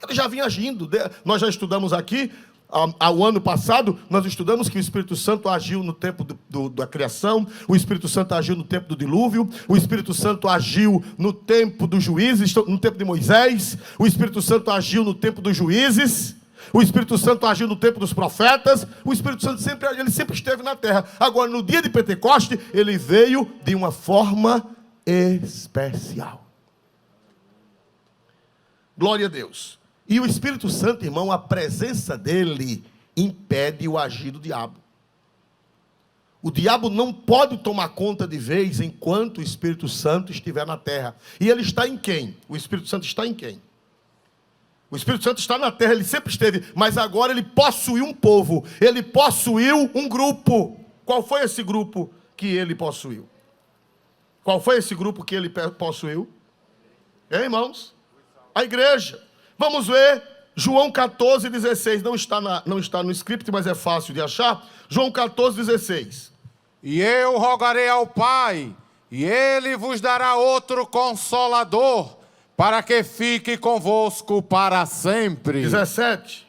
Ele já vinha agindo. Nós já estudamos aqui, ao ano passado, nós estudamos que o Espírito Santo agiu no tempo da criação, o Espírito Santo agiu no tempo do dilúvio, o Espírito Santo agiu no tempo dos juízes, no tempo de Moisés, o Espírito Santo agiu no tempo dos juízes, o Espírito Santo agiu no tempo dos profetas. O Espírito Santo sempre esteve na terra. Agora, no dia de Pentecostes, ele veio de uma forma especial. Glória a Deus. E o Espírito Santo, irmão, a presença dele impede o agir do diabo. O diabo não pode tomar conta de vez enquanto o Espírito Santo estiver na terra. E ele está em quem? O Espírito Santo está em quem? O Espírito Santo está na terra, ele sempre esteve, mas agora ele possuiu um povo, ele possuiu um grupo. Qual foi esse grupo que ele possuiu? Qual foi esse grupo que ele possuiu? Irmãos? A igreja. Vamos ver João 14,16. Não está no script, mas é fácil de achar. João 14,16. E eu rogarei ao Pai, e Ele vos dará outro Consolador, para que fique convosco para sempre. 17.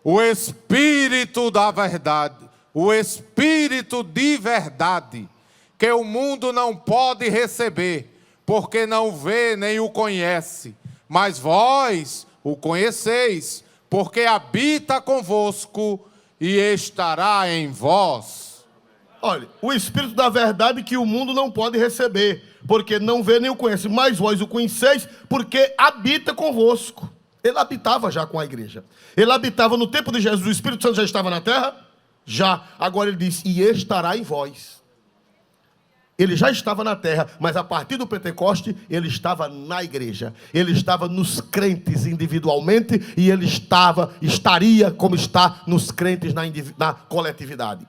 O Espírito da verdade, o Espírito de verdade, que o mundo não pode receber, porque não vê nem o conhece. Mas vós o conheceis, porque habita convosco e estará em vós. Olha, o Espírito da verdade que o mundo não pode receber, porque não vê nem o conhece, mas vós o conheceis, porque habita convosco. Ele habitava já com a igreja. Ele habitava no tempo de Jesus. O Espírito Santo já estava na terra? Já. Agora ele diz: e estará em vós. Ele já estava na terra, mas a partir do Pentecoste, ele estava na igreja. Ele estava nos crentes individualmente, e ele estaria como está nos crentes na coletividade.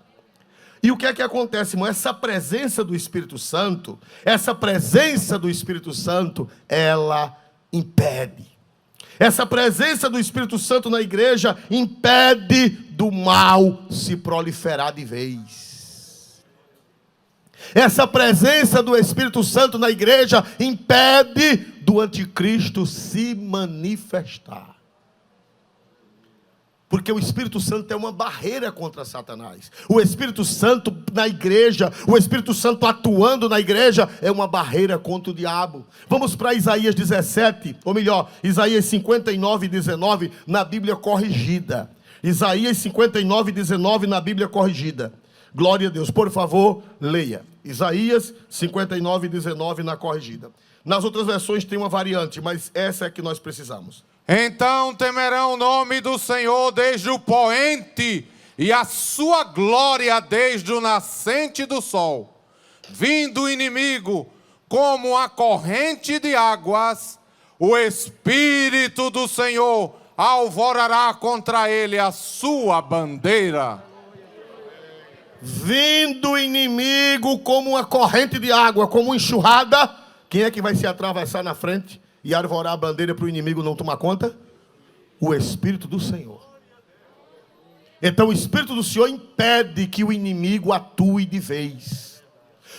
E o que é que acontece, irmão? Essa presença do Espírito Santo, ela impede. Essa presença do Espírito Santo na igreja impede do mal se proliferar de vez. Essa presença do Espírito Santo na igreja impede do anticristo se manifestar. Porque o Espírito Santo é uma barreira contra Satanás. O Espírito Santo na igreja, o Espírito Santo atuando na igreja, é uma barreira contra o diabo. Vamos para Isaías 17, ou melhor, Isaías 59, 19, na Bíblia corrigida. Isaías 59, 19, na Bíblia corrigida. Glória a Deus. Por favor, leia. Isaías 59, 19, na corrigida. Nas outras versões tem uma variante, mas essa é que nós precisamos. Então temerão o nome do Senhor desde o poente, e a sua glória desde o nascente do sol. Vindo o inimigo como a corrente de águas, o Espírito do Senhor alvorará contra ele a sua bandeira. Vindo o inimigo como uma corrente de água, como uma enxurrada, quem é que vai se atravessar na frente e arvorar a bandeira para o inimigo não tomar conta? O Espírito do Senhor. Então o Espírito do Senhor impede que o inimigo atue de vez.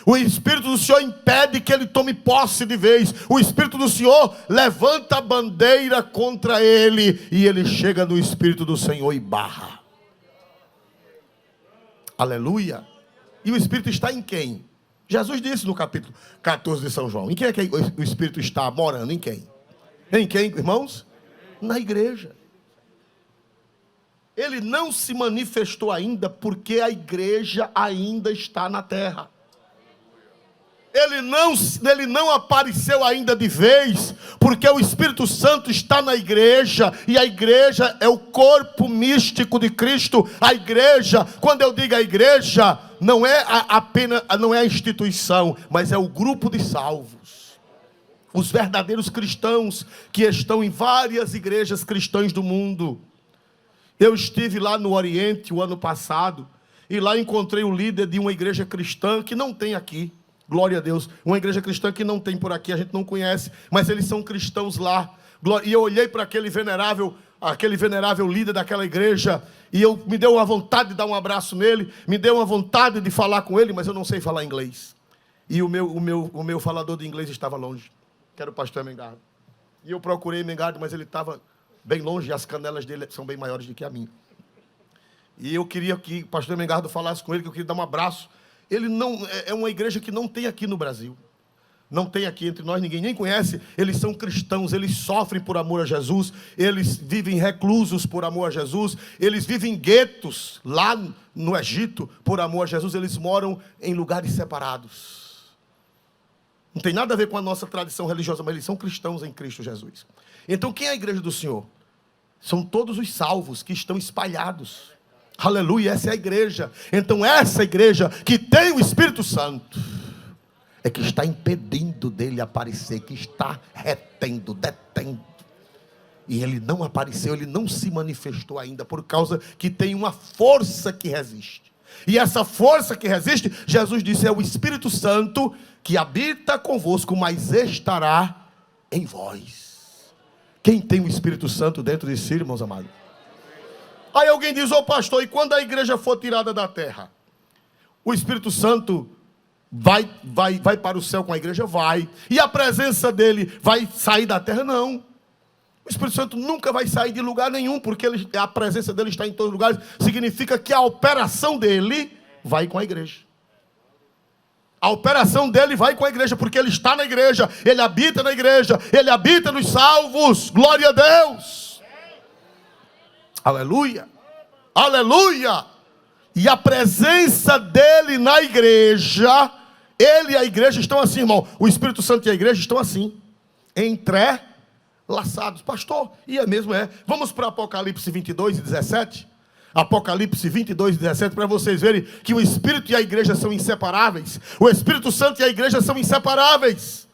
O Espírito do Senhor impede que ele tome posse de vez. O Espírito do Senhor levanta a bandeira contra ele, e ele chega no Espírito do Senhor e barra. Aleluia. E o Espírito está em quem? Jesus disse no capítulo 14 de São João. Em quem é que o Espírito está morando? Em quem? Em quem, irmãos? Na igreja. Ele não se manifestou ainda porque a igreja ainda está na terra. Ele não apareceu ainda de vez, porque o Espírito Santo está na igreja, e a igreja é o corpo místico de Cristo. A igreja, quando eu digo a igreja, não é apenas a instituição, mas é o grupo de salvos. Os verdadeiros cristãos que estão em várias igrejas cristãs do mundo. Eu estive lá no Oriente o ano passado, e lá encontrei o líder de uma igreja cristã que não tem aqui. Glória a Deus. Uma igreja cristã que não tem por aqui, a gente não conhece, mas eles são cristãos lá. E eu olhei para aquele venerável líder daquela igreja, e me deu uma vontade de dar um abraço nele, me deu uma vontade de falar com ele, mas eu não sei falar inglês. E o meu falador de inglês estava longe, que era o pastor Mengardo. E eu procurei Mengardo, mas ele estava bem longe, e as canelas dele são bem maiores do que a minha. E eu queria que o pastor Mengardo falasse com ele, que eu queria dar um abraço. Ele não é uma igreja que não tem aqui no Brasil. Não tem aqui entre nós, ninguém nem conhece. Eles são cristãos, eles sofrem por amor a Jesus, eles vivem reclusos por amor a Jesus, eles vivem em guetos lá no Egito por amor a Jesus, eles moram em lugares separados. Não tem nada a ver com a nossa tradição religiosa, mas eles são cristãos em Cristo Jesus. Então quem é a igreja do Senhor? São todos os salvos que estão espalhados. Aleluia, essa é a igreja. Então essa igreja que tem o Espírito Santo é que está impedindo dele aparecer, que está retendo, detendo. E ele não apareceu, ele não se manifestou ainda, por causa que tem uma força que resiste. E essa força que resiste, Jesus disse, é o Espírito Santo que habita convosco, mas estará em vós. Quem tem o Espírito Santo dentro de si, irmãos amados? Aí alguém diz, pastor, e quando a igreja for tirada da terra? O Espírito Santo vai para o céu com a igreja? Vai. E a presença dele vai sair da terra? Não. O Espírito Santo nunca vai sair de lugar nenhum, porque a presença dele está em todos os lugares. Significa que a operação dele vai com a igreja. A operação dele vai com a igreja, porque ele está na igreja, ele habita na igreja, ele habita nos salvos. Glória a Deus. Aleluia, aleluia. E a presença dele na igreja, ele e a igreja estão assim, irmão. O Espírito Santo e a igreja estão assim, entrelaçados. Pastor, e é mesmo, é. Vamos para Apocalipse 22 e 17. Apocalipse 22 e 17, para vocês verem que o Espírito e a igreja são inseparáveis. O Espírito Santo e a igreja são inseparáveis.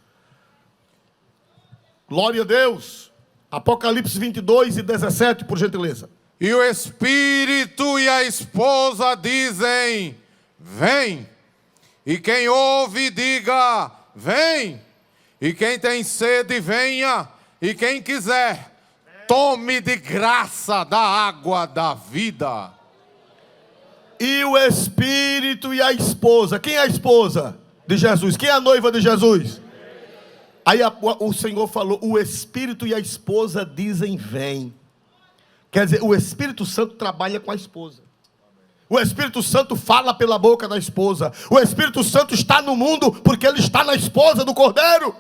Glória a Deus. Apocalipse 22 e 17, por gentileza. E o Espírito e a esposa dizem, vem. E quem ouve, diga, vem. E quem tem sede, venha. E quem quiser, tome de graça da água da vida. E o Espírito e a esposa. Quem é a esposa de Jesus? Quem é a noiva de Jesus? Aí o Senhor falou, o Espírito e a esposa dizem, vem. Quer dizer, o Espírito Santo trabalha com a esposa. O Espírito Santo fala pela boca da esposa. O Espírito Santo está no mundo porque ele está na esposa do Cordeiro.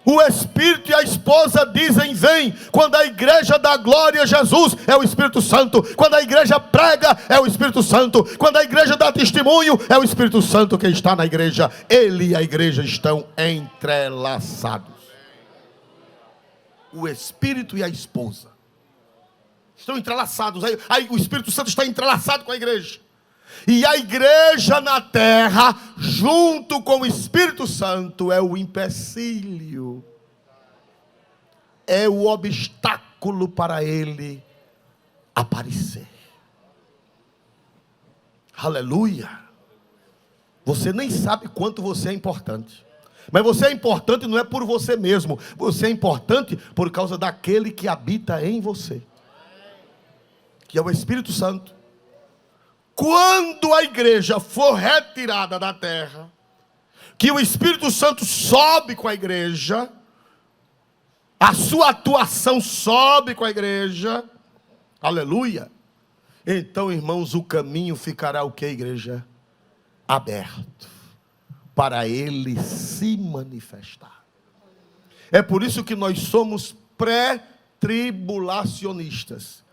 O Espírito e a esposa dizem vem. Quando a igreja dá glória a Jesus, é o Espírito Santo. Quando a igreja prega, é o Espírito Santo. Quando a igreja dá testemunho, é o Espírito Santo que está na igreja. Ele e a igreja estão entrelaçados. O Espírito e a esposa estão entrelaçados. Aí o Espírito Santo está entrelaçado com a igreja. E a igreja na terra, junto com o Espírito Santo, é o empecilho. É o obstáculo para ele aparecer. Aleluia. Você nem sabe quanto você é importante. Mas você é importante não é por você mesmo. Você é importante por causa daquele que habita em você, que é o Espírito Santo. Quando a igreja for retirada da terra, que o Espírito Santo sobe com a igreja, a sua atuação sobe com a igreja, aleluia. Então, irmãos, o caminho ficará o que, igreja? Aberto, para ele se manifestar. É por isso que nós somos pré-tribulacionistas.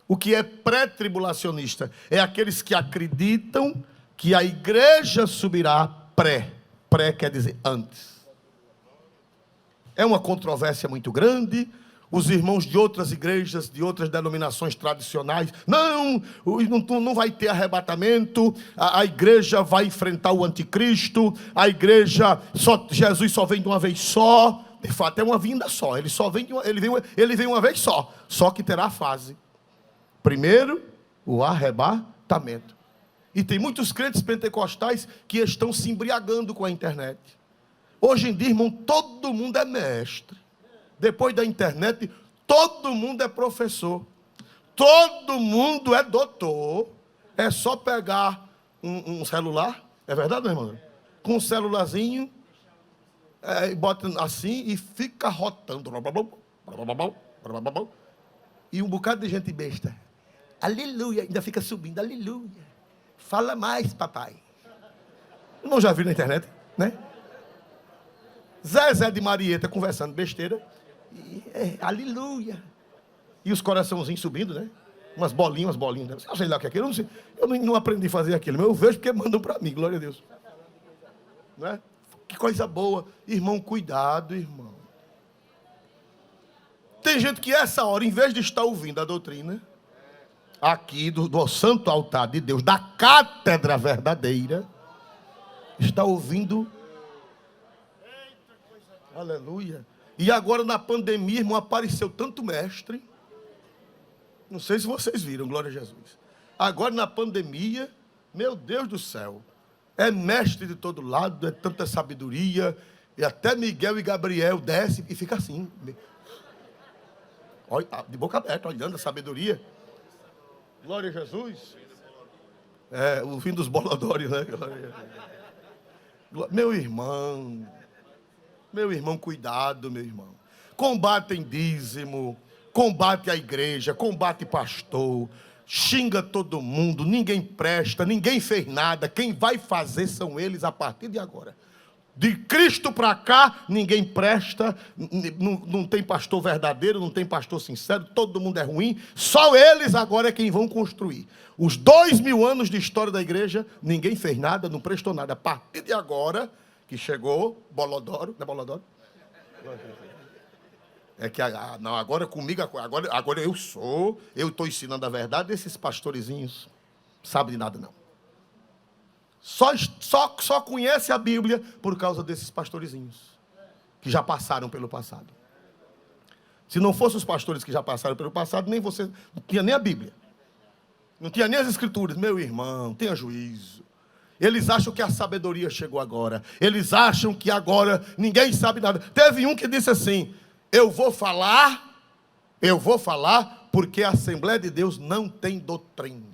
O que é pré-tribulacionista? É aqueles que acreditam que a igreja subirá pré. Pré quer dizer antes. É uma controvérsia muito grande. Os irmãos de outras igrejas, de outras denominações tradicionais, não vai ter arrebatamento, a igreja vai enfrentar o anticristo, a igreja, Jesus só vem de uma vez só. De fato é uma vinda só, ele vem uma vez só que terá a fase. Primeiro, o arrebatamento. E tem muitos crentes pentecostais que estão se embriagando com a internet. Hoje em dia, irmão, todo mundo é mestre. Depois da internet, todo mundo é professor. Todo mundo é doutor. É só pegar um celular, é verdade, meu irmão? Com um celularzinho, bota assim e fica rotando. E um bocado de gente besta. Aleluia, ainda fica subindo, aleluia. Fala mais, papai. Não já viu na internet, né? Zezé de Marieta conversando besteira. Aleluia. E os coraçãozinhos subindo, né? Umas bolinhas. Né? Eu sei lá o que é aquilo. Eu não aprendi a fazer aquilo, mas eu vejo porque mandam para mim, glória a Deus. Né? Que coisa boa. Irmão, cuidado, irmão. Tem gente que essa hora, em vez de estar ouvindo a doutrina, aqui do santo altar de Deus, da cátedra verdadeira, está ouvindo. Aleluia. E agora na pandemia, irmão, apareceu tanto mestre. Não sei se vocês viram, glória a Jesus. Agora na pandemia, meu Deus do céu, é mestre de todo lado, é tanta sabedoria, e até Miguel e Gabriel desce e fica assim, de boca aberta, olhando a sabedoria. Glória a Jesus. O fim dos bolodórios, né? Meu irmão, cuidado, meu irmão. Combatem dízimo, combate a igreja, combate pastor, xinga todo mundo, ninguém presta, ninguém fez nada. Quem vai fazer são eles a partir de agora. De Cristo para cá, ninguém presta, não tem pastor verdadeiro, não tem pastor sincero, todo mundo é ruim, só eles agora é quem vão construir. Os 2000 anos de história da igreja, ninguém fez nada, não prestou nada. A partir de agora, que chegou, Bolodoro, não é Bolodoro? É que, não, agora comigo, agora eu estou ensinando a verdade, esses pastorezinhos não sabem de nada não. Só conhece a Bíblia por causa desses pastorezinhos que já passaram pelo passado. Se não fossem os pastores que já passaram pelo passado, nem você, não tinha nem a Bíblia, não tinha nem as Escrituras. Meu irmão, tenha juízo. Eles acham que a sabedoria chegou agora. Eles acham que agora ninguém sabe nada. Teve um que disse assim: eu vou falar porque a Assembleia de Deus não tem doutrina.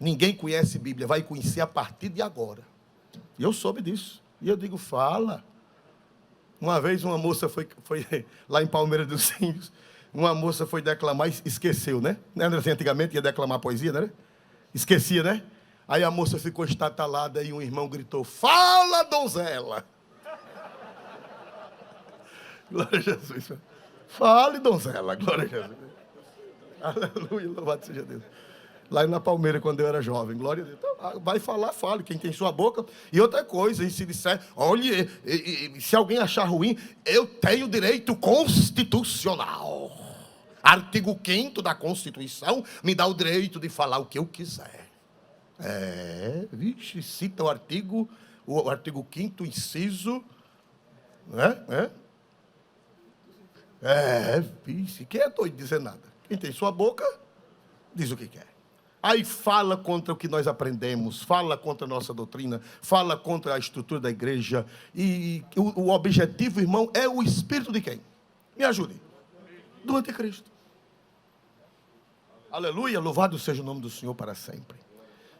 Ninguém conhece Bíblia, vai conhecer a partir de agora. E eu soube disso. E eu digo, fala. Uma vez uma moça foi lá em Palmeiras dos Índios, Uma moça foi declamar e esqueceu, né? Não era assim, antigamente ia declamar poesia, né? Esquecia, né? Aí a moça ficou estatalada e um irmão gritou: fala, donzela! Glória a Jesus. Fale, donzela. Glória a Jesus. Aleluia, louvado seja Deus. Lá na Palmeira, quando eu era jovem, glória a Deus. Então, vai falar, fale, quem tem sua boca. E outra coisa, e se disser, olha, se alguém achar ruim, eu tenho direito constitucional. Artigo 5º da Constituição me dá o direito de falar o que eu quiser. Vixe, cita o artigo 5º, inciso, né? Vixe, quem é doido de dizer nada? Quem tem sua boca, diz o que quer. Aí fala contra o que nós aprendemos, fala contra a nossa doutrina, fala contra a estrutura da igreja. E o objetivo, irmão, é o espírito de quem? Me ajude. Do anticristo. Aleluia, louvado seja o nome do Senhor para sempre.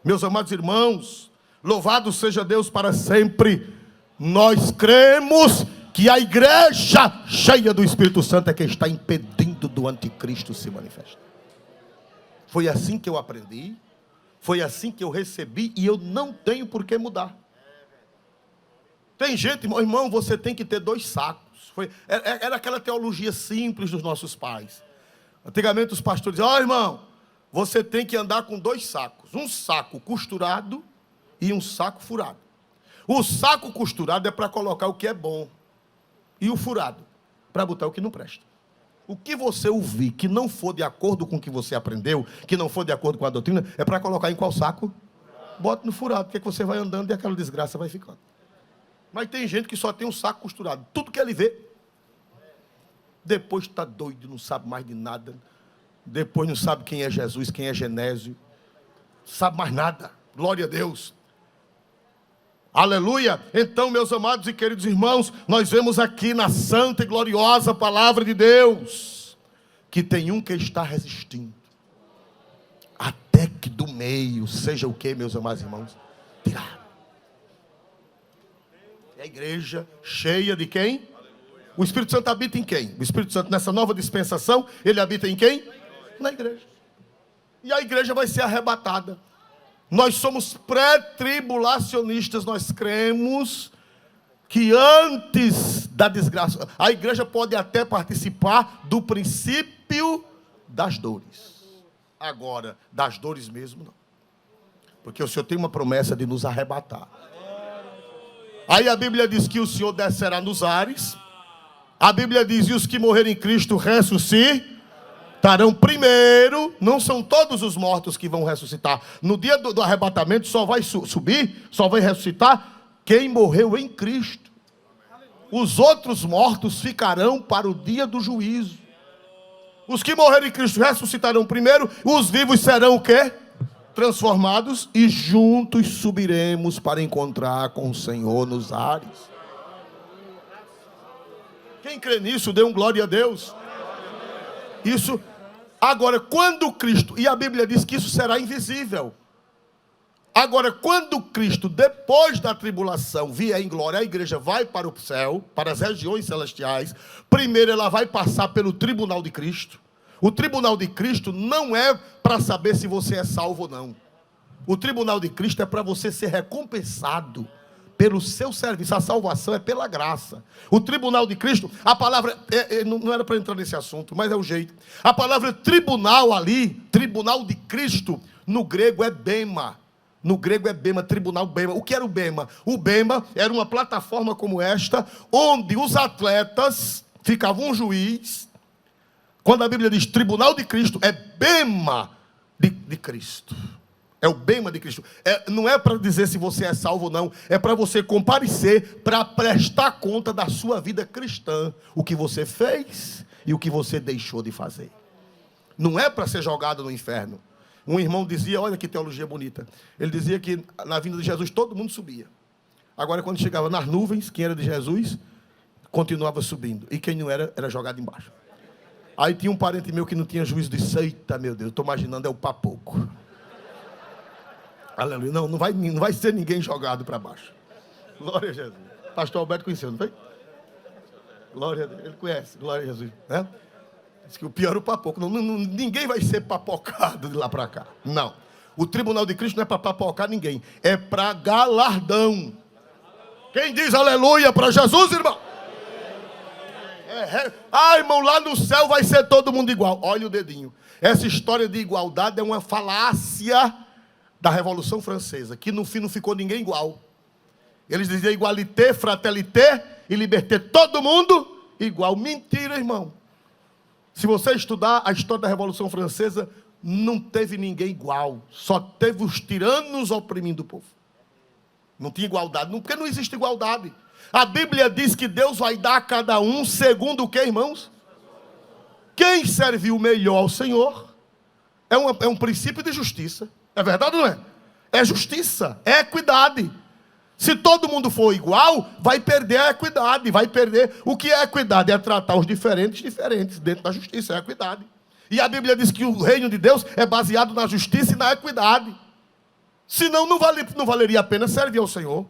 Meus amados irmãos, louvado seja Deus para sempre. Nós cremos que a igreja cheia do Espírito Santo é quem está impedindo do anticristo se manifestar. Foi assim que eu aprendi, foi assim que eu recebi, e eu não tenho por que mudar. Tem gente, irmão, você tem que ter 2 sacos. Era aquela teologia simples dos nossos pais. Antigamente os pastores diziam: irmão, você tem que andar com 2 sacos. Um saco costurado e um saco furado. O saco costurado é para colocar o que é bom. E o furado, para botar o que não presta. O que você ouvir que não for de acordo com o que você aprendeu, que não for de acordo com a doutrina, é para colocar em qual saco? Bota no furado, porque você vai andando e aquela desgraça vai ficando. Mas tem gente que só tem um saco costurado. Tudo que ele vê, depois está doido, não sabe mais de nada. Depois não sabe quem é Jesus, quem é Genésio. Não sabe mais nada. Glória a Deus. Aleluia. Então, meus amados e queridos irmãos, nós vemos aqui na santa e gloriosa palavra de Deus que tem um que está resistindo até que do meio seja o que, meus amados irmãos? Tirado. É a igreja cheia de quem? O Espírito Santo habita em quem? O Espírito Santo, nessa nova dispensação, ele habita em quem? Na igreja. E a igreja vai ser arrebatada. Nós somos pré-tribulacionistas, nós cremos que antes da desgraça, a igreja pode até participar do princípio das dores. Agora, das dores mesmo não. Porque o Senhor tem uma promessa de nos arrebatar. Aí a Bíblia diz que o Senhor descerá nos ares. A Bíblia diz: e os que morrerem em Cristo ressuscitarão primeiro. Não são todos os mortos que vão ressuscitar. No dia do arrebatamento só vai subir, só vai ressuscitar quem morreu em Cristo. Os outros mortos ficarão para o dia do juízo. Os que morrerem em Cristo ressuscitarão primeiro. Os vivos serão o quê? Transformados, e juntos subiremos para encontrar com o Senhor nos ares. Quem crê nisso, dê um glória a Deus. Isso. Agora, quando Cristo, e a Bíblia diz que isso será invisível. Agora, quando Cristo, depois da tribulação, vier em glória, a igreja vai para o céu, para as regiões celestiais. Primeiro ela vai passar pelo tribunal de Cristo. O tribunal de Cristo não é para saber se você é salvo ou não. O tribunal de Cristo é para você ser recompensado pelo seu serviço. A salvação é pela graça. O tribunal de Cristo, a palavra, não era para entrar nesse assunto, mas é o jeito. A palavra tribunal ali, tribunal de Cristo, no grego é bema. No grego é bema, tribunal bema. O que era o bema? O bema era uma plataforma como esta, onde os atletas, ficava um juiz. Quando a Bíblia diz tribunal de Cristo, é bema de Cristo. É o bema de Cristo. Não é para dizer se você é salvo ou não. É para você comparecer, para prestar conta da sua vida cristã. O que você fez e o que você deixou de fazer. Não é para ser jogado no inferno. Um irmão dizia, olha que teologia bonita. Ele dizia que na vinda de Jesus todo mundo subia. Agora quando chegava nas nuvens, quem era de Jesus, continuava subindo. E quem não era, era jogado embaixo. Aí tinha um parente meu que não tinha juízo, disse: eita, meu Deus, estou imaginando, é o papoco. Aleluia. Não vai ser ninguém jogado para baixo. Glória a Jesus. Pastor Alberto conheceu, não foi? Glória a Deus. Ele conhece. Glória a Jesus. Diz que o pior é o papoco. Ninguém vai ser papocado de lá para cá. Não. O tribunal de Cristo não é para papocar ninguém. É para galardão. Quem diz aleluia para Jesus, irmão? Irmão, lá no céu vai ser todo mundo igual. Olha o dedinho. Essa história de igualdade é uma falácia da Revolução Francesa, que no fim não ficou ninguém igual. Eles diziam igualité, fraternité e liberté, todo mundo igual. Mentira, irmão. Se você estudar a história da Revolução Francesa, não teve ninguém igual. Só teve os tiranos oprimindo o povo. Não tinha igualdade, porque não existe igualdade. A Bíblia diz que Deus vai dar a cada um segundo o que, irmãos? Quem serviu melhor ao Senhor é um princípio de justiça. É verdade ou não é? É justiça, é equidade. Se todo mundo for igual, vai perder a equidade, vai perder. O que é equidade? É tratar os diferentes dentro da justiça, é equidade. E a Bíblia diz que o reino de Deus é baseado na justiça e na equidade. Senão não valeria a pena servir ao Senhor.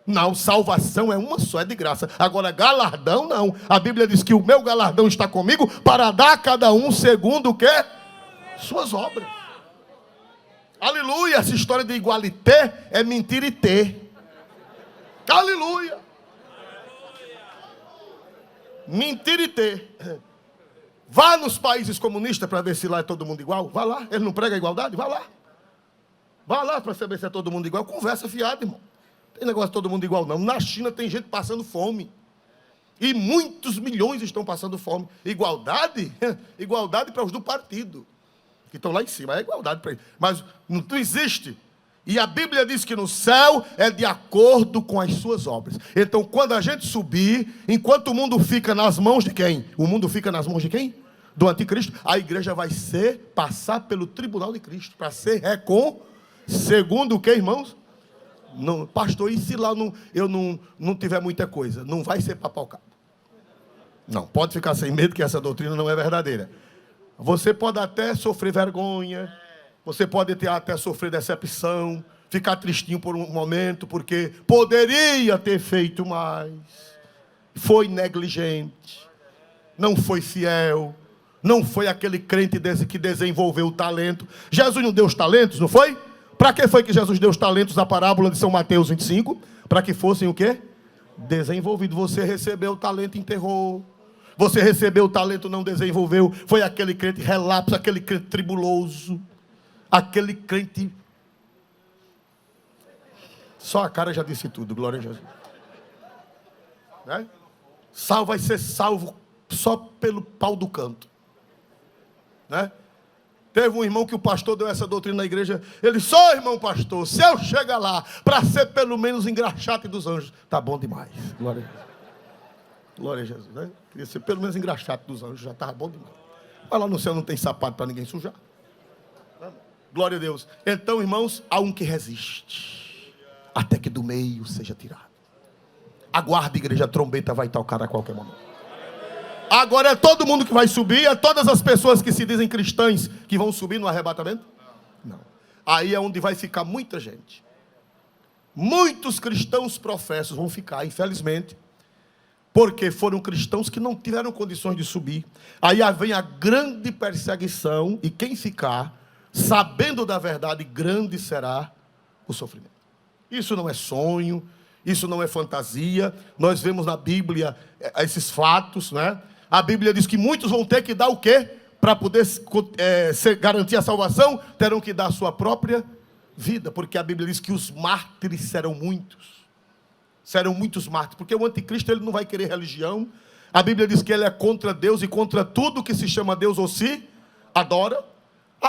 Não, salvação é uma só, é de graça. Agora, galardão não. A Bíblia diz que o meu galardão está comigo para dar a cada um segundo o quê? Suas obras. Aleluia, essa história de igualité é mentira e ter. Aleluia. Mentira e ter. Vá nos países comunistas para ver se lá é todo mundo igual. Vá lá, ele não prega a igualdade? Vá lá. Vá lá para saber se é todo mundo igual. Conversa fiada, irmão. Tem negócio de todo mundo igual, não. Na China tem gente passando fome. E muitos milhões estão passando fome. Igualdade? Igualdade para os do partido. Que estão lá em cima. É igualdade para eles. Mas não existe. E a Bíblia diz que no céu é de acordo com as suas obras. Então, quando a gente subir, enquanto o mundo fica nas mãos de quem? O mundo fica nas mãos de quem? Do anticristo. A igreja vai passar pelo tribunal de Cristo. Para ser segundo o que, irmãos? Não, pastor, e se lá eu não tiver muita coisa? Não vai ser papocado. Não, pode ficar sem medo que essa doutrina não é verdadeira. Você pode até sofrer vergonha, você pode até sofrer decepção, ficar tristinho por um momento, porque poderia ter feito mais, foi negligente, não foi fiel, não foi aquele crente que desenvolveu o talento. Jesus não deu os talentos, não foi? Para que foi que Jesus deu os talentos na parábola de São Mateus 25? Para que fossem o quê? Desenvolvidos. Você recebeu o talento e enterrou. Você recebeu o talento, não desenvolveu. Foi aquele crente relapso, aquele crente tribuloso. Aquele crente... Só a cara já disse tudo, glória a Jesus. Né? Vai ser salvo só pelo pau do canto. Né? Teve um irmão que o pastor deu essa doutrina na igreja. Ele disse, irmão pastor, se eu chegar lá para ser pelo menos engraxate dos anjos, tá bom demais. Glória a Jesus. Glória a Jesus, né? Queria ser pelo menos engraxate dos anjos, já estava bom demais. Mas lá no céu não tem sapato para ninguém sujar. Glória a Deus. Então, irmãos, há um que resiste, até que do meio seja tirado. Aguarde, igreja, a trombeta vai tocar a qualquer momento. Agora é todo mundo que vai subir? É todas as pessoas que se dizem cristãs que vão subir no arrebatamento? Não. Aí é onde vai ficar muita gente. Muitos cristãos professos vão ficar, infelizmente, porque foram cristãos que não tiveram condições de subir. Aí vem a grande perseguição, e quem ficar, sabendo da verdade, grande será o sofrimento. Isso não é sonho, isso não é fantasia. Nós vemos na Bíblia esses fatos, né? A Bíblia diz que muitos vão ter que dar o quê? Para poder garantir a salvação, terão que dar a sua própria vida. Porque a Bíblia diz que os mártires serão muitos. Serão muitos mártires. Porque o anticristo ele não vai querer religião. A Bíblia diz que ele é contra Deus e contra tudo que se chama Deus ou se adora.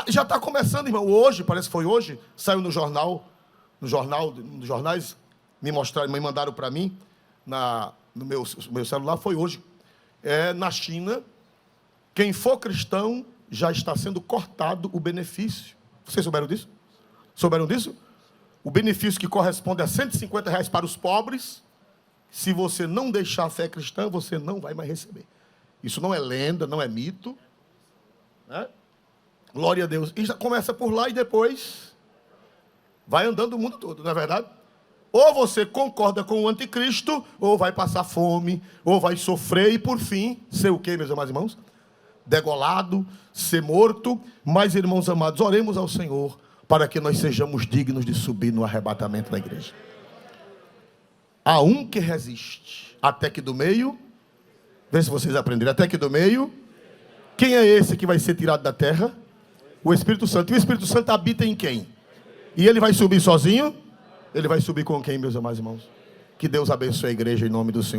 Já está começando, irmão. Hoje, parece que foi hoje, saiu nos jornais, me mandaram para mim, no meu celular, foi hoje. Na China, quem for cristão já está sendo cortado o benefício. Vocês souberam disso? Souberam disso? O benefício que corresponde a R$150 para os pobres, se você não deixar a fé cristã, você não vai mais receber. Isso não é lenda, não é mito. Né? Glória a Deus. E já começa por lá e depois vai andando o mundo todo, não é verdade? Ou você concorda com o anticristo, ou vai passar fome, ou vai sofrer e, por fim, ser o quê, meus amados irmãos? degolado, ser morto. Mas, irmãos amados, oremos ao Senhor para que nós sejamos dignos de subir no arrebatamento da igreja. Há um que resiste, até que do meio, vê se vocês aprenderam, até que do meio, quem é esse que vai ser tirado da terra? O Espírito Santo. E o Espírito Santo habita em quem? E ele vai subir sozinho? Ele vai subir com quem, meus amados irmãos? Que Deus abençoe a igreja em nome do Senhor.